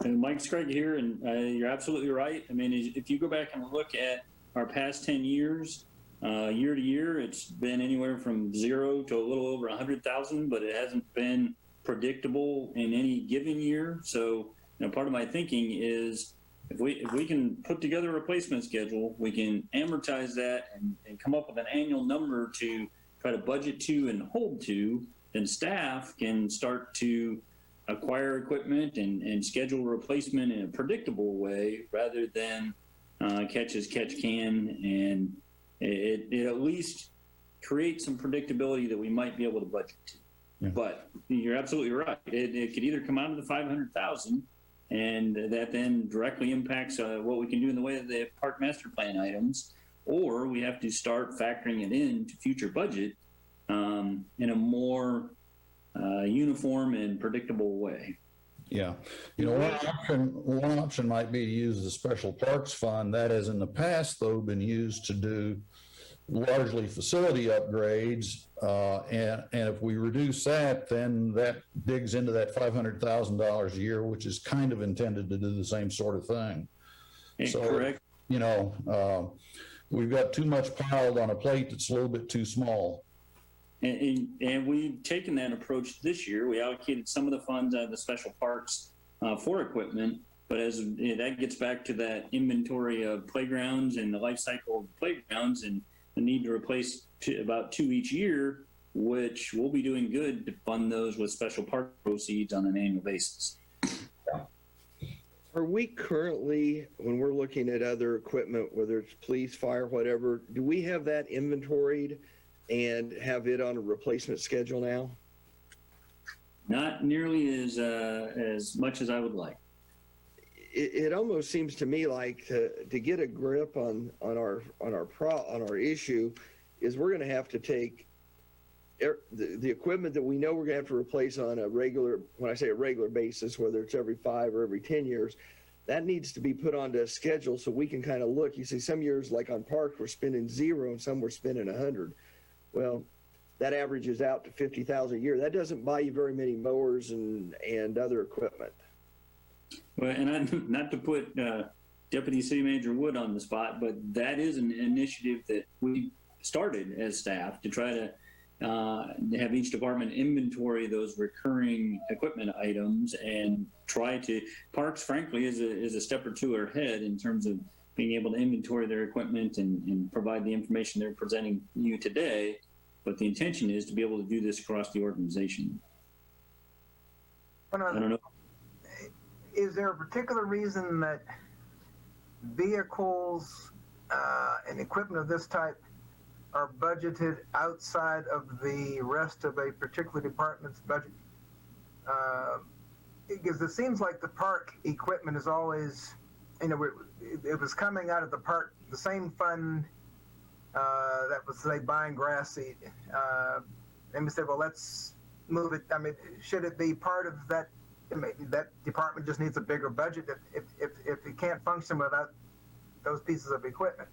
And Mike Scrugg here, and you're absolutely right. I mean, if you go back and look at our past 10 years, year to year, it's been anywhere from 0 to a little over 100,000, but it hasn't been predictable in any given year. So, part of my thinking is if we can put together a replacement schedule, we can amortize that and come up with an annual number to try to budget to and hold to, then staff can start to acquire equipment and schedule replacement in a predictable way rather than catch as catch can. And it at least creates some predictability that we might be able to budget to. Yeah. But you're absolutely right. It could either come out of the 500,000, and that then directly impacts what we can do in the way of the park master plan items, or we have to start factoring it into future budget in a more uniform and predictable way. Yeah. One option might be to use the special parks fund. That has in the past, though, been used to do largely facility upgrades. And if we reduce that, then that digs into that $500,000 a year, which is kind of intended to do the same sort of thing. So, correct. We've got too much piled on a plate that's a little bit too small. And we've taken that approach this year. We allocated some of the funds out of the special parks for equipment, but as that gets back to that inventory of playgrounds and the life cycle of playgrounds and the need to replace about 2 each year, which we'll be doing good to fund those with special park proceeds on an annual basis. Are we currently, when we're looking at other equipment, whether it's police, fire, whatever, do we have that inventoried and have it on a replacement schedule now? Not nearly as much as I would like. It almost seems to me like to get a grip on our issue is we're going to have to take the equipment that we know we're going to have to replace on a regular, when I say a regular basis, whether it's every 5 or every 10 years, that needs to be put onto a schedule so we can kind of look. You see, some years like on parks we're spending 0 and some we're spending 100. Well, that averages out to 50,000 a year. That doesn't buy you very many mowers and other equipment. Well, and not to put Deputy City Manager Wood on the spot, but that is an initiative that we started as staff to try to have each department inventory those recurring equipment items and try to, parks frankly is a step or two ahead in terms of being able to inventory their equipment and provide the information they're presenting you today. But the intention is to be able to do this across the organization. I don't know. Is there a particular reason that vehicles and equipment of this type are budgeted outside of the rest of a particular department's budget? Because it seems like the park equipment is always it was coming out of the same fund that was, say, buying grass seed. And we said, well, let's move it. I mean, should it be part of that? That department just needs a bigger budget if it can't function without those pieces of equipment.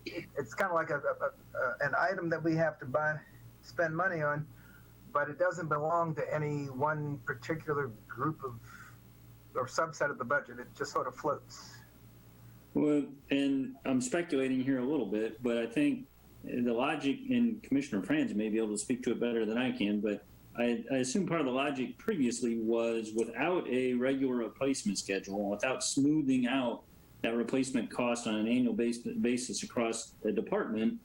It's kind of like an item that we have to spend money on, but it doesn't belong to any one particular group or subset of the budget. It just sort of floats. Well, and I'm speculating here a little bit, but I think the logic, and Commissioner Franz may be able to speak to it better than I can, but I assume part of the logic previously was without a regular replacement schedule, without smoothing out that replacement cost on an annual basis across the department,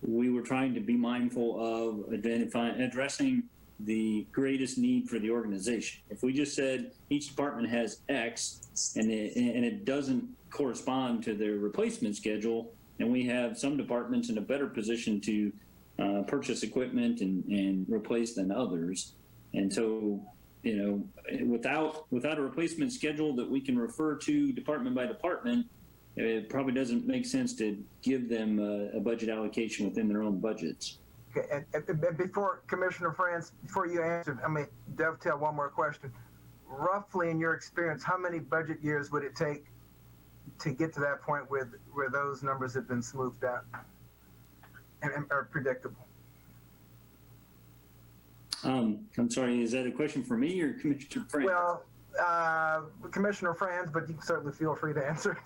we were trying to be mindful of addressing the greatest need for the organization. If we just said each department has X and it doesn't correspond to their replacement schedule, and we have some departments in a better position to purchase equipment and replace than others. And so, without a replacement schedule that we can refer to department by department, it probably doesn't make sense to give them a budget allocation within their own budgets. Okay, and before Commissioner Franz, before you answer, I may dovetail one more question. Roughly, in your experience, how many budget years would it take to get to that point where those numbers have been smoothed out and are predictable? I'm sorry, is that a question for me or Commissioner Franz? Well, Commissioner Franz, but you can certainly feel free to answer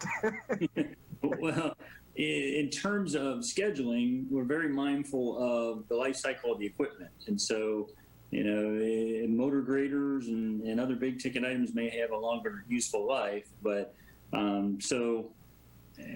it. Well, in terms of scheduling, we're very mindful of the life cycle of the equipment. And so, motor graders and other big ticket items may have a longer useful life, but so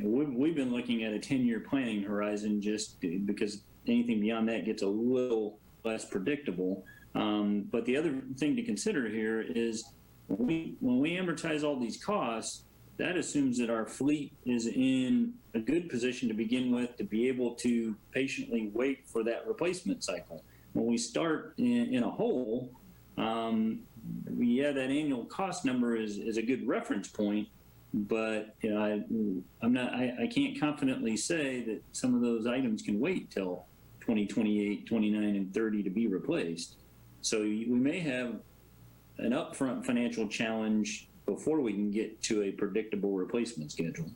we've been looking at a 10-year planning horizon just because anything beyond that gets a little less predictable. But the other thing to consider here is when we amortize all these costs, that assumes that our fleet is in a good position to begin with to be able to patiently wait for that replacement cycle. When we start in a hole, that annual cost number is a good reference point, but I can't confidently say that some of those items can wait till 2028, 29, and 30 to be replaced. So we may have an upfront financial challenge before we can get to a predictable replacement schedule.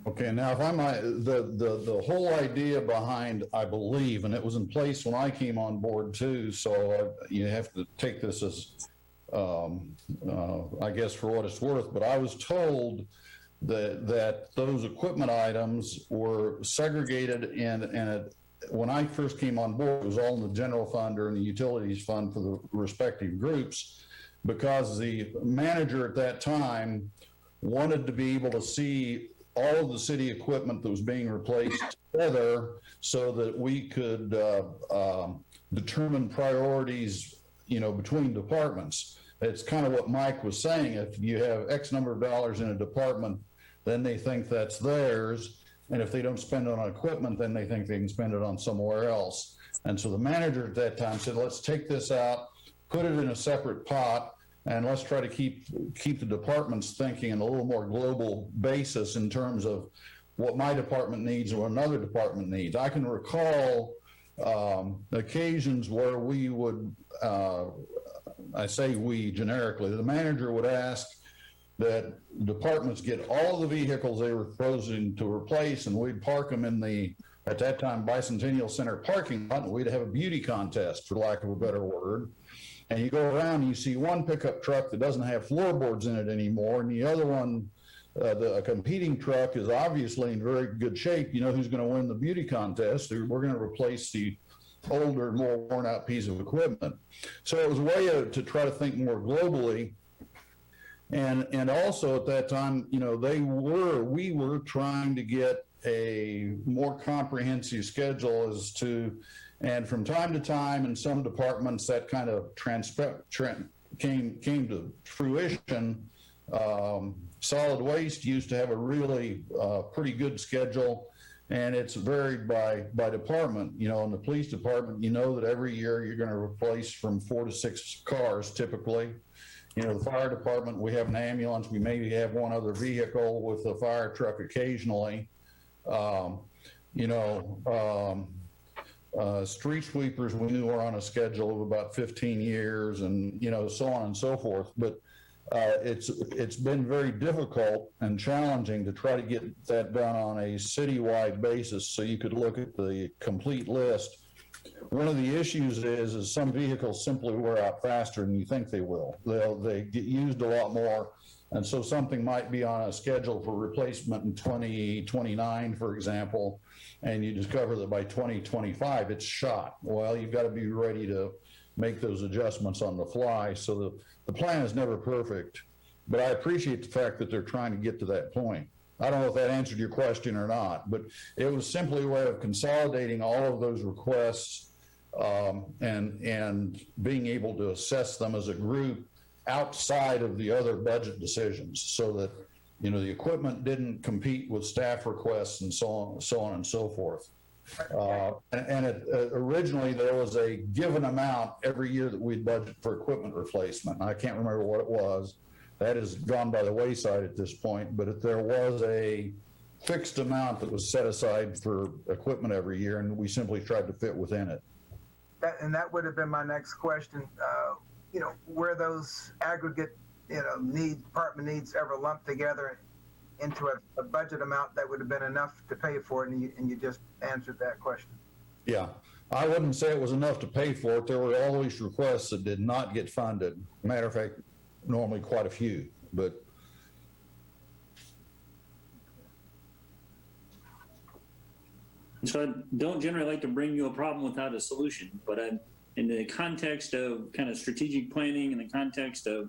Okay, now if I might, the whole idea behind, I believe, and it was in place when I came on board too, so you have to take this as, I guess, for what it's worth, but I was told that those equipment items were segregated and when I first came on board, it was all in the general fund or in the utilities fund for the respective groups, because the manager at that time wanted to be able to see all of the city equipment that was being replaced together so that we could determine priorities, between departments. It's kind of what Mike was saying. If you have X number of dollars in a department, then they think that's theirs. And if they don't spend it on equipment, then they think they can spend it on somewhere else. And so the manager at that time said, let's take this out, put it in a separate pot, and let's try to keep the departments thinking in a little more global basis in terms of what my department needs or what another department needs. I can recall occasions where we would, I say we generically, the manager would ask that departments get all the vehicles they were proposing to replace, and we'd park them in the, at that time, Bicentennial Center parking lot, and we'd have a beauty contest, for lack of a better word. And you go around and you see one pickup truck that doesn't have floorboards in it anymore, and the other one, a competing truck, is obviously in very good shape. You know who's going to win the beauty contest? We're going to replace the older, more worn out piece of equipment. So it was a way to try to think more globally. And also at that time, we were trying to get a more comprehensive schedule as to, and from time to time in some departments that kind of came to fruition. Solid waste used to have a really pretty good schedule, and it's varied by department. In the police department, that every year you're going to replace from 4 to 6 cars typically. You know, the fire department, we have an ambulance, we maybe have one other vehicle with a fire truck occasionally. Street sweepers, we knew were on a schedule of about 15 years and, you know, so on and so forth. But it's been very difficult and challenging to try to get that done on a citywide basis so you could look at the complete list. One of the issues is some vehicles simply wear out faster than you think they will. They get used a lot more. And so something might be on a schedule for replacement in 2029, for example, and you discover that by 2025 it's shot. Well, you've got to be ready to make those adjustments on the fly. So the plan is never perfect, but I appreciate the fact that they're trying to get to that point. I don't know if that answered your question or not, but it was simply a way of consolidating all of those requests and being able to assess them as a group outside of the other budget decisions, so that, you know, the equipment didn't compete with staff requests and so on and so forth. Originally there was a given amount every year that we'd budget for equipment replacement. I can't remember what it was. That has gone by the wayside at this point, but there was a fixed amount that was set aside for equipment every year, and we simply tried to fit within it. That would have been my next question. You know, were those aggregate, you know, department needs ever lumped together into a budget amount that would have been enough to pay for it, and you just answered that question? Yeah, I wouldn't say it was enough to pay for it. There were always requests that did not get funded. Matter of fact, normally quite a few, but. So I don't generally like to bring you a problem without a solution, but in the context of kind of strategic planning, in the context of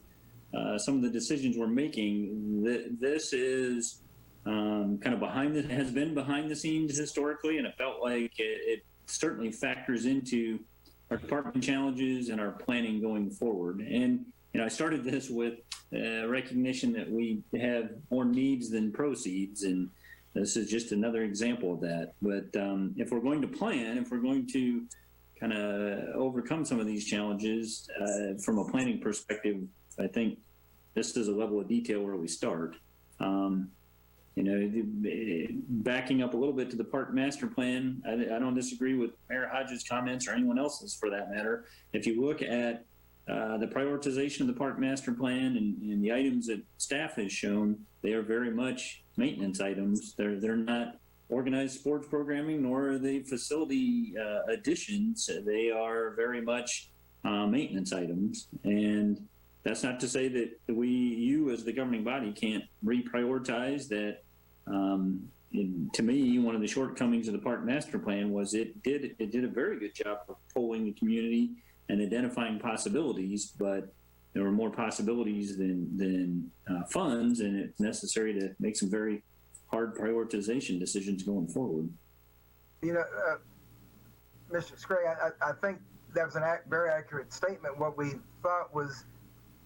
some of the decisions we're making, this is kind of has been behind the scenes historically, and it felt like it certainly factors into our department challenges and our planning going forward. And, you know, I started this with recognition that we have more needs than proceeds, and this is just another example of that. But if we're going to plan, if we're going to kind of overcome some of these challenges from a planning perspective, I think this is a level of detail where we start. You know, backing up a little bit to the park master plan, I don't disagree with Mayor Hodges' comments or anyone else's for that matter. If you look at the prioritization of the park master plan and the items that staff has shown, they are very much maintenance items. They're not organized sports programming, nor are they facility additions. They are very much maintenance items. And that's not to say that you as the governing body can't reprioritize that. To me, one of the shortcomings of the park master plan was it did a very good job of polling the community and identifying possibilities, but there were more possibilities than funds, and it's necessary to make some very hard prioritization decisions going forward. You know, Mr. Scragg, I think that was a very accurate statement. What we thought was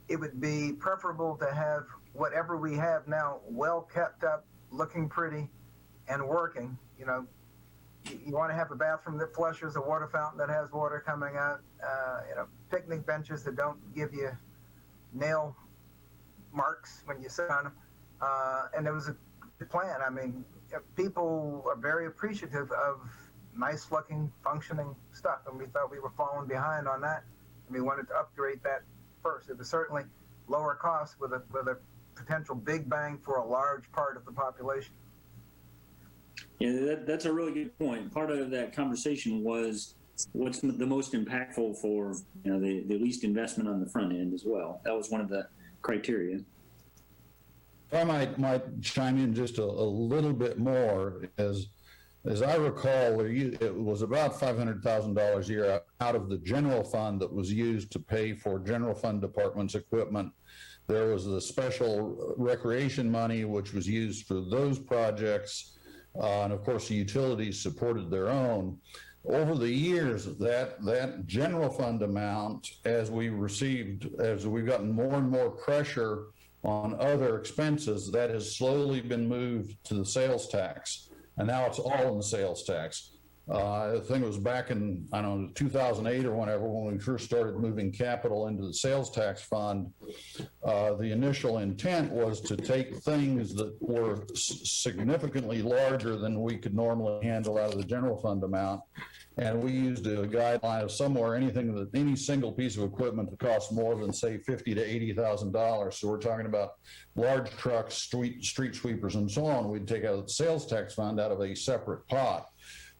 it would be preferable to have whatever we have now well kept up, looking pretty, and working. You know, you want to have a bathroom that flushes, a water fountain that has water coming out, you know, picnic benches that don't give you nail marks when you sit on them. And it was a good plan. I mean, people are very appreciative of nice looking, functioning stuff, and we thought we were falling behind on that, and we wanted to upgrade that first. It was certainly lower cost with a potential big bang for a large part of the population. Yeah, that's a really good point. Part of that conversation was what's the most impactful for, you know, the least investment on the front end as well. That was one of the criteria. If I might chime in just a little bit more, as I recall, it was about $500,000 a year out of the general fund that was used to pay for general fund departments' equipment. There was the special recreation money, which was used for those projects. And of course, the utilities supported their own. Over the years, that general fund amount, as we've gotten more and more pressure on other expenses, that has slowly been moved to the sales tax. And now it's all in the sales tax. I think it was back in, I don't know, 2008 or whenever, when we first started moving capital into the sales tax fund. The initial intent was to take things that were significantly larger than we could normally handle out of the general fund amount. And we used a guideline of somewhere any single piece of equipment that costs more than, say, $50,000 to $80,000. So we're talking about large trucks, street sweepers, and so on. We'd take out the sales tax fund out of a separate pot.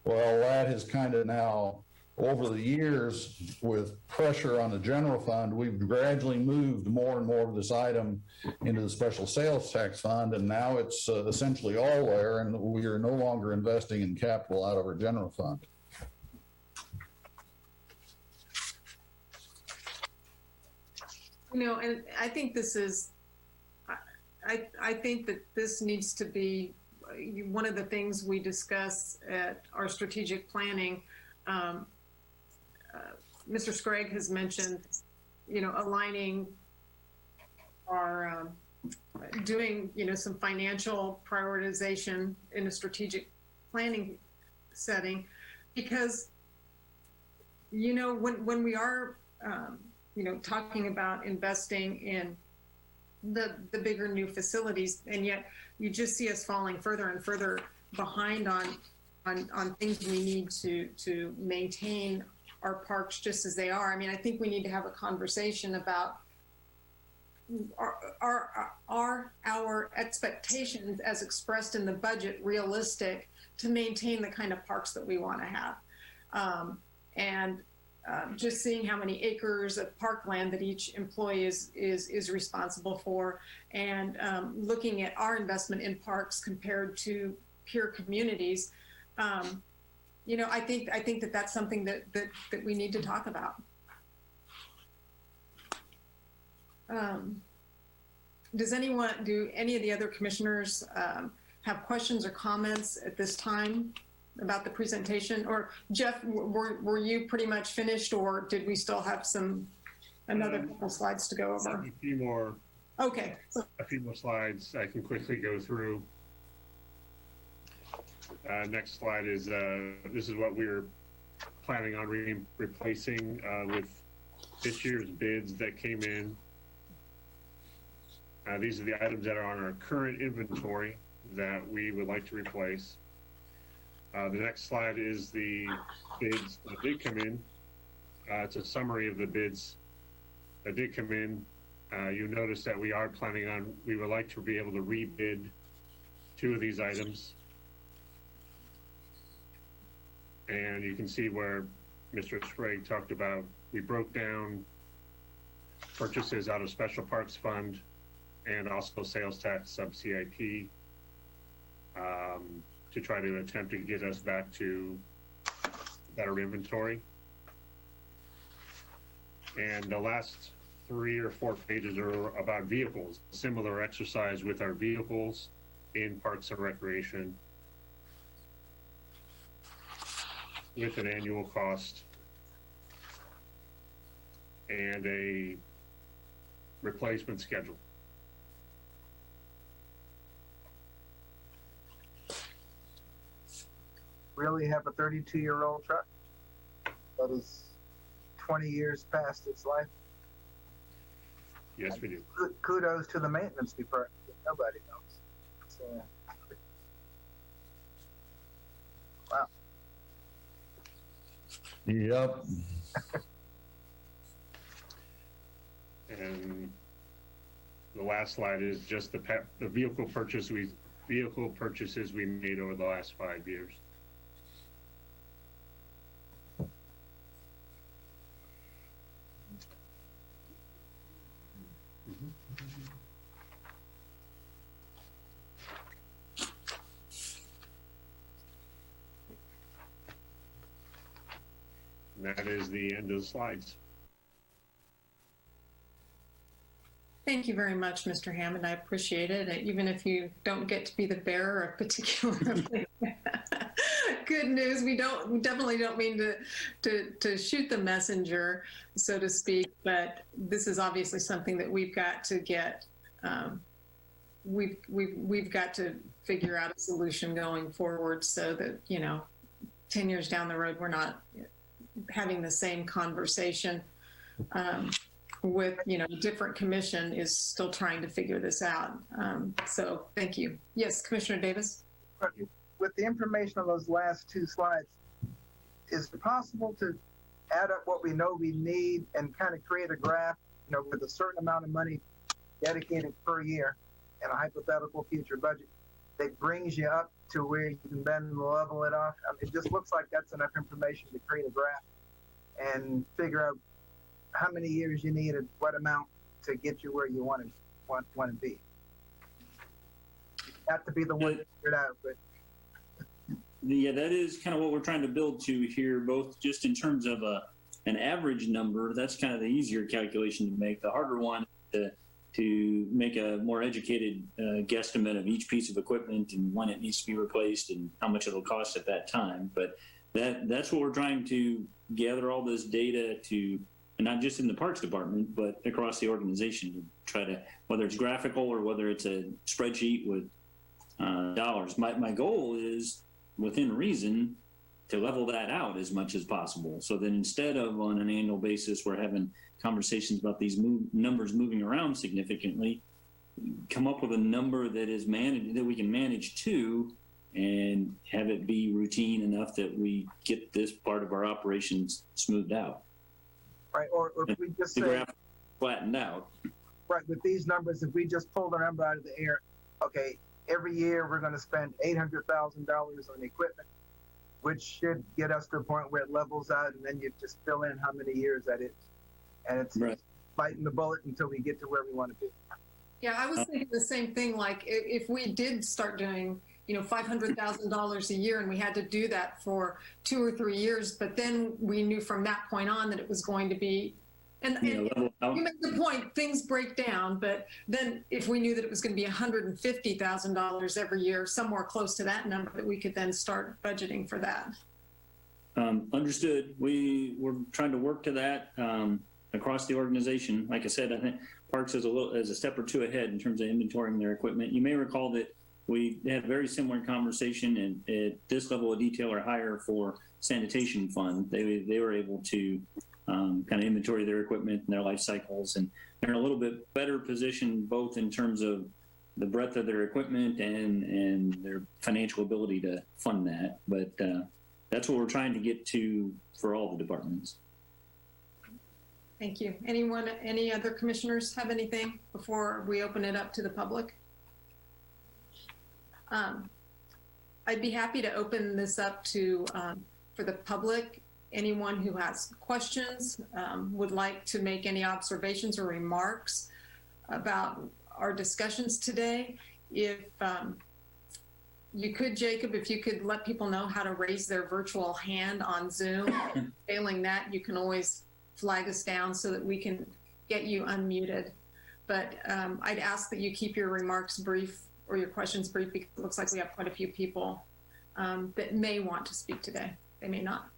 Well, that has kind of now, over the years, with pressure on the general fund, we've gradually moved more and more of this item into the special sales tax fund, and now it's essentially all there, and we are no longer investing in capital out of our general fund. You know, and I think this is, I think that this needs to be one of the things we discuss at our strategic planning. Mr. Scragg has mentioned, you know, aligning our, doing, you know, some financial prioritization in a strategic planning setting, because, you know, when we are, you know, talking about investing in the bigger new facilities, and yet you just see us falling further and further behind on things we need to maintain our parks just as they are. I mean, I think we need to have a conversation about are our expectations as expressed in the budget realistic to maintain the kind of parks that we want to have. Just seeing how many acres of parkland that each employee is responsible for, and looking at our investment in parks compared to peer communities, you know, I think that that's something that we need to talk about. Do any of the other commissioners have questions or comments at this time about the presentation? Or Jeff, were you pretty much finished, or did we still have another couple slides to go over? A few more. Okay. A few more slides I can quickly go through. Next slide is, this is what we're planning on replacing with this year's bids that came in. These are the items that are on our current inventory that we would like to replace. The next slide is the bids that did come in. It's a summary of the bids that did come in. You notice that we are planning on, we would like to be able to rebid 2 of these items. And you can see where Mr. Sprague talked about, we broke down purchases out of Special Parks Fund and also sales tax sub-CIP to try to attempt to get us back to better inventory. And the last 3 or 4 pages are about vehicles, similar exercise with our vehicles in Parks and Recreation, with an annual cost and a replacement schedule. Really have a 32-year-old truck that is 20 years past its life? Yes, we do. Kudos to the maintenance department. Nobody knows. So, wow. Yep. And the last slide is just the vehicle purchases we made over the last 5 years. And that is the end of the slides. Thank you very much, Mr. Hammond. I appreciate it. Even if you don't get to be the bearer of particular good news, we definitely don't mean to shoot the messenger, so to speak. But this is obviously something that we've got to get. We've got to figure out a solution going forward, so that, you know, 10 years down the road, we're not having the same conversation with, a different commission is still trying to figure this out. So thank you. Yes, Commissioner Davis? With the information on those last two slides, is it possible to add up what we know we need and kind of create a graph, with a certain amount of money dedicated per year in a hypothetical future budget that brings you up to where you can then level it off? I mean, it just looks like that's enough information to create a graph and figure out how many years you need and what amount to get you where you want to be. Not to be the one to figure it out, but Yeah, that is kind of what we're trying to build to here, both just in terms of an average number. That's kind of the easier calculation to make. The harder one to make a more educated guesstimate of each piece of equipment and when it needs to be replaced and how much it'll cost at that time. But that's what we're trying to gather all this data to, not just in the Parks Department, but across the organization, to try to, whether it's graphical or whether it's a spreadsheet with dollars. My goal is, within reason, to level that out as much as possible. So that instead of on an annual basis, we're having conversations about these numbers moving around significantly, come up with a number that is managed, that we can manage to, and have it be routine enough that we get this part of our operations smoothed out. right, or if we just The say, graph flattened out. right, with these numbers, if we just pull the number out of the air, okay, every year we're going to spend $800,000 on equipment, which should get us to a point where it levels out, and then you just fill in how many years that is. And it's Right. biting the bullet until we get to where we want to be. Yeah, I was thinking the same thing. Like if we did start doing, $500,000 a year and we had to do that for 2 or 3 years, but then we knew from that point on that it was going to be, and Level out. you make the point, things break down, but then if we knew that it was going to be $150,000 every year, somewhere close to that number, that we could then start budgeting for that. Understood. We're trying to work to that across the organization. Like I said, I think Parks is a step or two ahead in terms of inventorying their equipment. You may recall that we had a very similar conversation at this level of detail or higher for sanitation fund. They were able to kind of inventory their equipment and their life cycles, and they're in a little bit better position both in terms of the breadth of their equipment and their financial ability to fund that. But that's what we're trying to get to for all the departments. Thank you. Any other commissioners have anything before we open it up to the public? I'd be happy to open this up to for the public. Anyone who has questions, would like to make any observations or remarks about our discussions today. If you could, Jacob, if you could let people know how to raise their virtual hand on Zoom. Failing that, you can always flag us down so that we can get you unmuted. But I'd ask that you keep your remarks brief or your questions brief, because it looks like we have quite a few people that may want to speak today. They may not.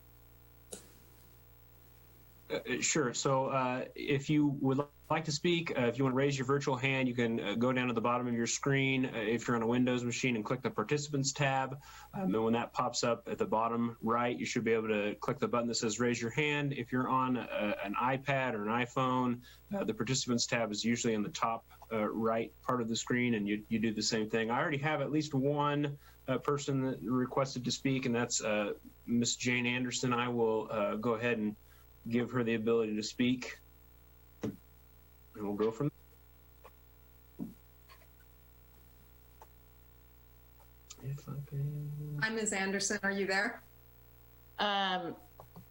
Sure. So if you would like to speak, if you want to raise your virtual hand, you can go down to the bottom of your screen if you're on a Windows machine and click the Participants tab. And when that pops up at the bottom right, you should be able to click the button that says Raise Your Hand. If you're on an iPad or an iPhone, the Participants tab is usually in the top right part of the screen, and you do the same thing. I already have at least one person that requested to speak, and that's Miss Jane Anderson. I will go ahead and give her the ability to speak, and we'll go from there. If I can... Hi, Ms. Anderson. Are you there? Am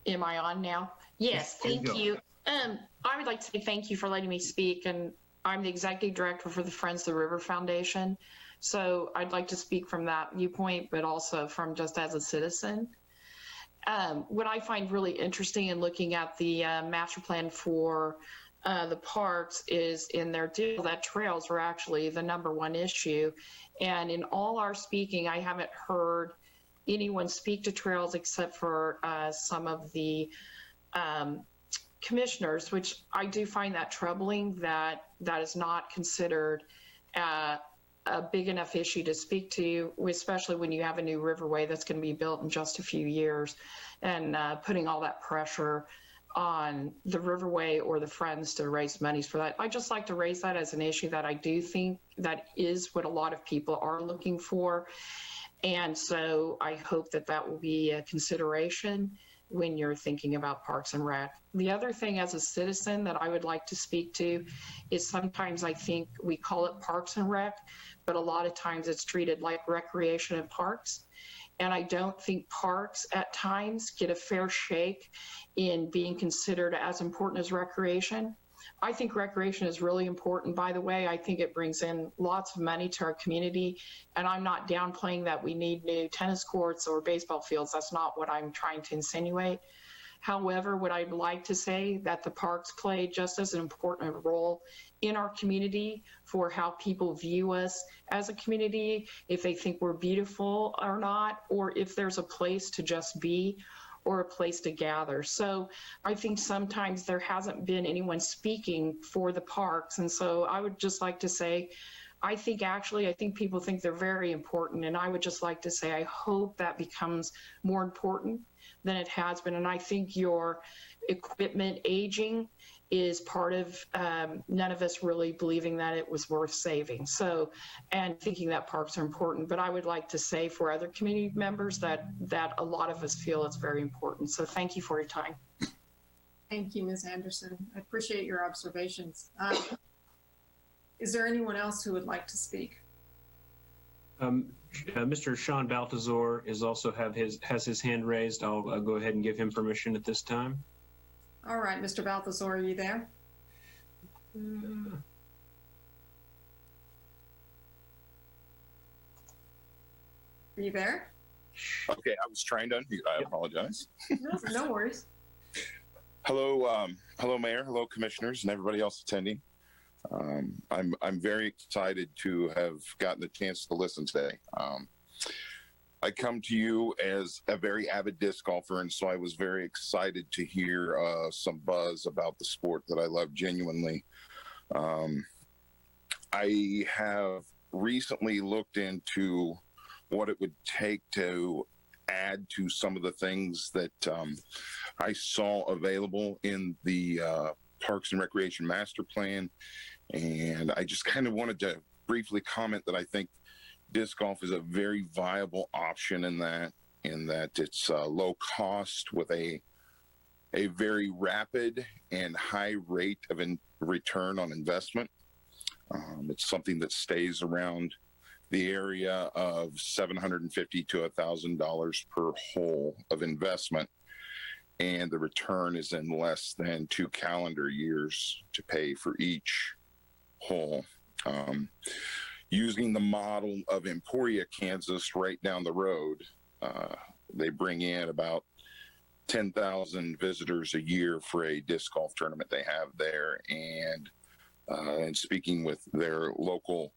I on now? Yes, thank you. I would like to say thank you for letting me speak, and I'm the executive director for the Friends of the River Foundation. So I'd like to speak from that viewpoint, but also from just as a citizen. What I find really interesting in looking at the master plan for the parks is in their deal that trails are actually the #1 issue. And in all our speaking, I haven't heard anyone speak to trails except for some of the commissioners, which I do find that troubling that that is not considered a big enough issue to speak to, especially when you have a new riverway that's going to be built in just a few years, and putting all that pressure on the riverway or the Friends to raise monies for that. I just like to raise that as an issue that I do think that is what a lot of people are looking for. And so I hope that that will be a consideration when you're thinking about Parks and Rec. The other thing as a citizen that I would like to speak to is sometimes I think we call it Parks and Rec, but a lot of times it's treated like recreation and parks. And I don't think parks at times get a fair shake in being considered as important as recreation. I think recreation is really important, by the way. I think it brings in lots of money to our community. And I'm not downplaying that we need new tennis courts or baseball fields. That's not what I'm trying to insinuate. However, what I'd like to say that the parks play just as an important role in our community for how people view us as a community, if they think we're beautiful or not, or if there's a place to just be or a place to gather. So I think sometimes there hasn't been anyone speaking for the parks. And so I would just like to say, I think people think they're very important. And I would just like to say, I hope that becomes more important than it has been. And I think your equipment aging is part of none of us really believing that it was worth saving. So, and thinking that parks are important. But I would like to say for other community members that a lot of us feel it's very important. So thank you for your time. Thank you, Ms. Anderson. I appreciate your observations. Is there anyone else who would like to speak? Mr. Sean Baltazar has his hand raised. I'll go ahead and give him permission at this time. All right, Mr. Baltazar, are you there? Are you there? Okay, I was trying to unmute. I apologize. No worries. Hello, hello, Mayor. Hello, commissioners, and everybody else attending. I'm very excited to have gotten the chance to listen today. I come to you as a very avid disc golfer, and so I was very excited to hear some buzz about the sport that I love genuinely. I have recently looked into what it would take to add to some of the things that I saw available in the Parks and Recreation Master Plan. And I just kind of wanted to briefly comment that I think disc golf is a very viable option in that it's low cost with a very rapid and high rate of return on investment. It's something that stays around the area of $750 to $1,000 per hole of investment, and the return is in less than 2 calendar years to pay for each hole. Using the model of Emporia, Kansas, right down the road, they bring in about 10,000 visitors a year for a disc golf tournament they have there. And speaking with their local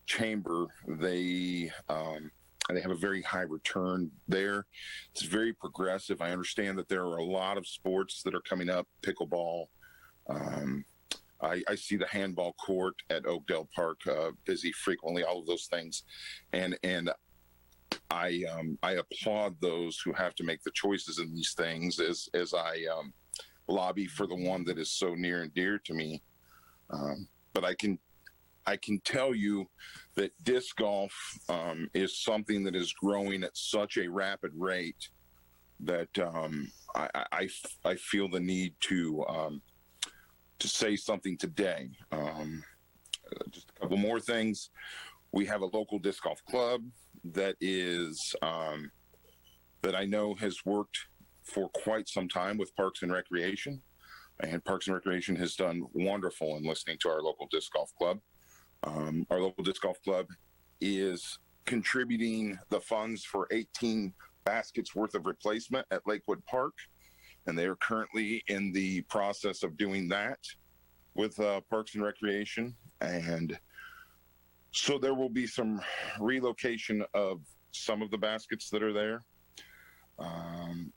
chamber, they have a very high return there. It's very progressive. I understand that there are a lot of sports that are coming up, pickleball. I see the handball court at Oakdale Park busy frequently, all of those things. And I applaud those who have to make the choices in these things as I lobby for the one that is so near and dear to me. But I can tell you that disc golf is something that is growing at such a rapid rate that I feel the need to say something today. Just a couple more things. We have a local disc golf club that is that I know has worked for quite some time with Parks and Recreation, and Parks and Recreation has done wonderful in listening to our local disc golf club. Our local disc golf club is contributing the funds for 18 baskets worth of replacement at Lakewood Park, and they are currently in the process of doing that with Parks and Recreation. And so there will be some relocation of some of the baskets that are there,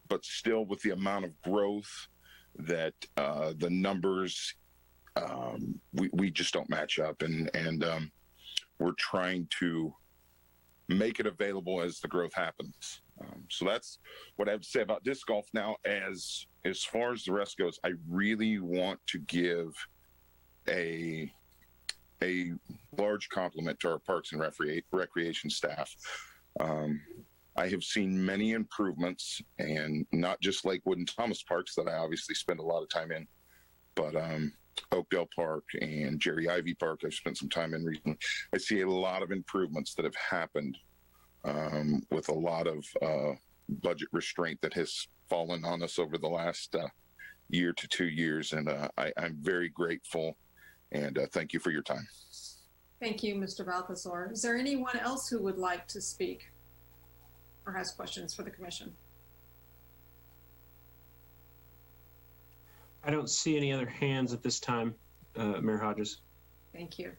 but still with the amount of growth that the numbers we just don't match up. And we're trying to make it available as the growth happens. So that's what I have to say about disc golf. Now, as far as the rest goes, I really want to give a large compliment to our Parks and Recreation staff. I have seen many improvements, and not just Lakewood and Thomas Parks that I obviously spend a lot of time in, but Oakdale Park and Jerry Ivy Park I've spent some time in recently. I see a lot of improvements that have happened with a lot of budget restraint that has fallen on us over the last year to 2 years, and I'm very grateful, and thank you for your time. Thank you, Mr. Balthazar. Is there anyone else who would like to speak or has questions for the commission? I don't see any other hands at this time, Mayor Hodges. Thank you.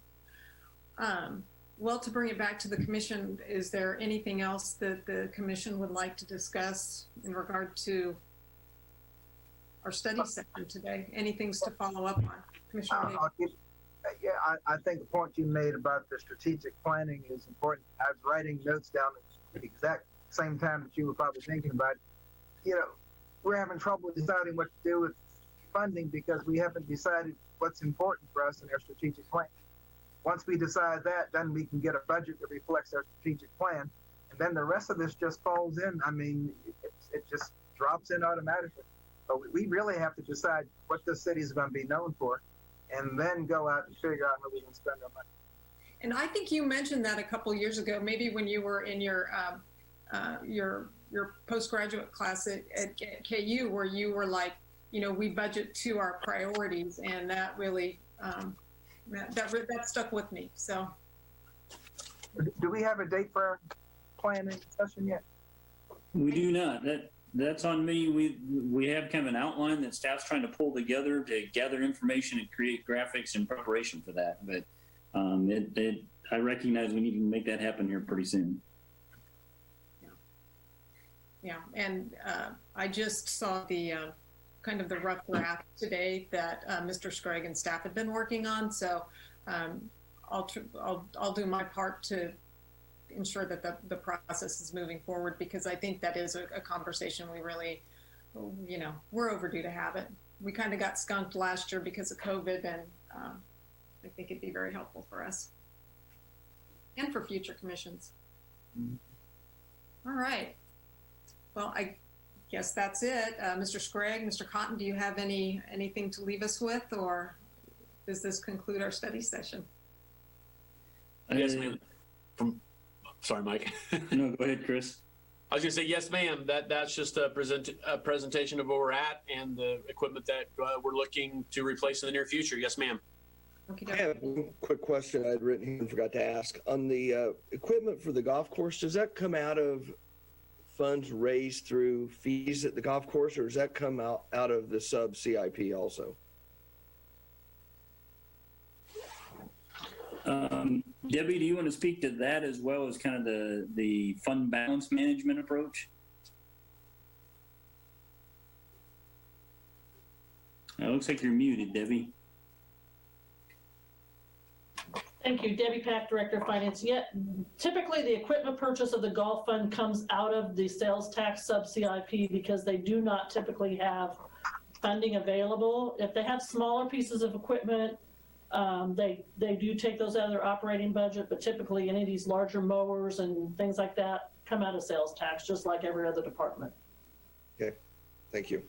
Well, to bring it back to the commission, is there anything else that the commission would like to discuss in regard to our study session today? Any things to follow up on? Commissioner Davis? Yeah, I think the point you made about the strategic planning is important. I was writing notes down at the exact same time that you were probably thinking about it. You know, we're having trouble deciding what to do with funding because we haven't decided what's important for us in our strategic plan. Once we decide that, then we can get a budget that reflects our strategic plan, and then the rest of this just falls in. I mean, it just drops in automatically. But we really have to decide what this city is going to be known for, and then go out and figure out how we can spend our money. And I think you mentioned that a couple of years ago, maybe when you were in your postgraduate class at KU, where you were like, you know, we budget to our priorities, and that really that stuck with me. So, do we have a date for our planning session yet? We do not. That's on me. We have kind of an outline that staff's trying to pull together to gather information and create graphics in preparation for that. But I recognize we need to make that happen here pretty soon. Yeah, and I just saw the kind of the rough draft today that Mr. Scragg and staff had been working on. So I'll do my part to ensure that the process is moving forward, because I think that is a conversation we really, you know, we're overdue to have it. We kind of got skunked last year because of COVID, and I think it'd be very helpful for us and for future commissions. All right. Well, I guess that's it. Mr. Scragg, Mr. Cotton, do you have anything to leave us with, or does this conclude our study session? Yes, ma'am. Sorry, Mike. No, go ahead, Chris. I was going to say, yes, ma'am. That's just a presentation of where we're at and the equipment that we're looking to replace in the near future. Yes, ma'am. Okay, I have one quick question I had written here and forgot to ask. On the equipment for the golf course, does that come out of funds raised through fees at the golf course, or does that come out of the sub CIP also? Debbie, do you want to speak to that as well as kind of the fund balance management approach? It looks like you're muted, Debbie. Thank you, Debbie Pack, Director of Finance. Typically the equipment purchase of the golf fund comes out of the sales tax sub CIP because they do not typically have funding available. If they have smaller pieces of equipment, they do take those out of their operating budget, but typically any of these larger mowers and things like that come out of sales tax, just like every other department. Okay, thank you.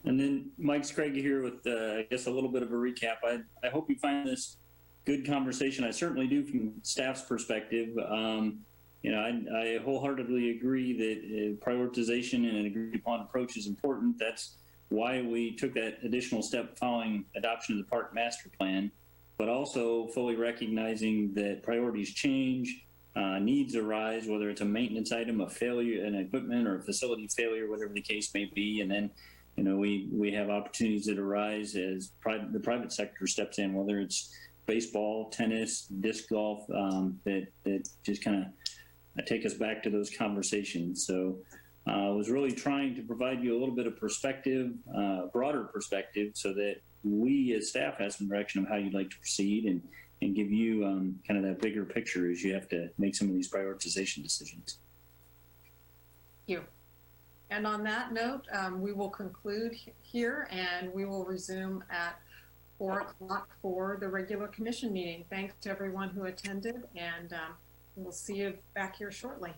And then Mike Scragg here with, I guess, a little bit of a recap. I hope you find this good conversation. I certainly do from staff's perspective. You know, I wholeheartedly agree that prioritization and an agreed upon approach is important. That's why we took that additional step following adoption of the park master plan, but also fully recognizing that priorities change, needs arise, whether it's a maintenance item, a failure, an equipment or a facility failure, whatever the case may be. And then, you know, we have opportunities that arise as the private sector steps in, whether it's baseball, tennis, disc golf, that just kind of take us back to those conversations. So I was really trying to provide you a little bit of perspective, broader perspective, so that we as staff have some direction of how you'd like to proceed, and give you kind of that bigger picture as you have to make some of these prioritization decisions. Thank you. And on that note, we will conclude here, and we will resume at 4 o'clock for the regular commission meeting. Thanks to everyone who attended, and we'll see you back here shortly.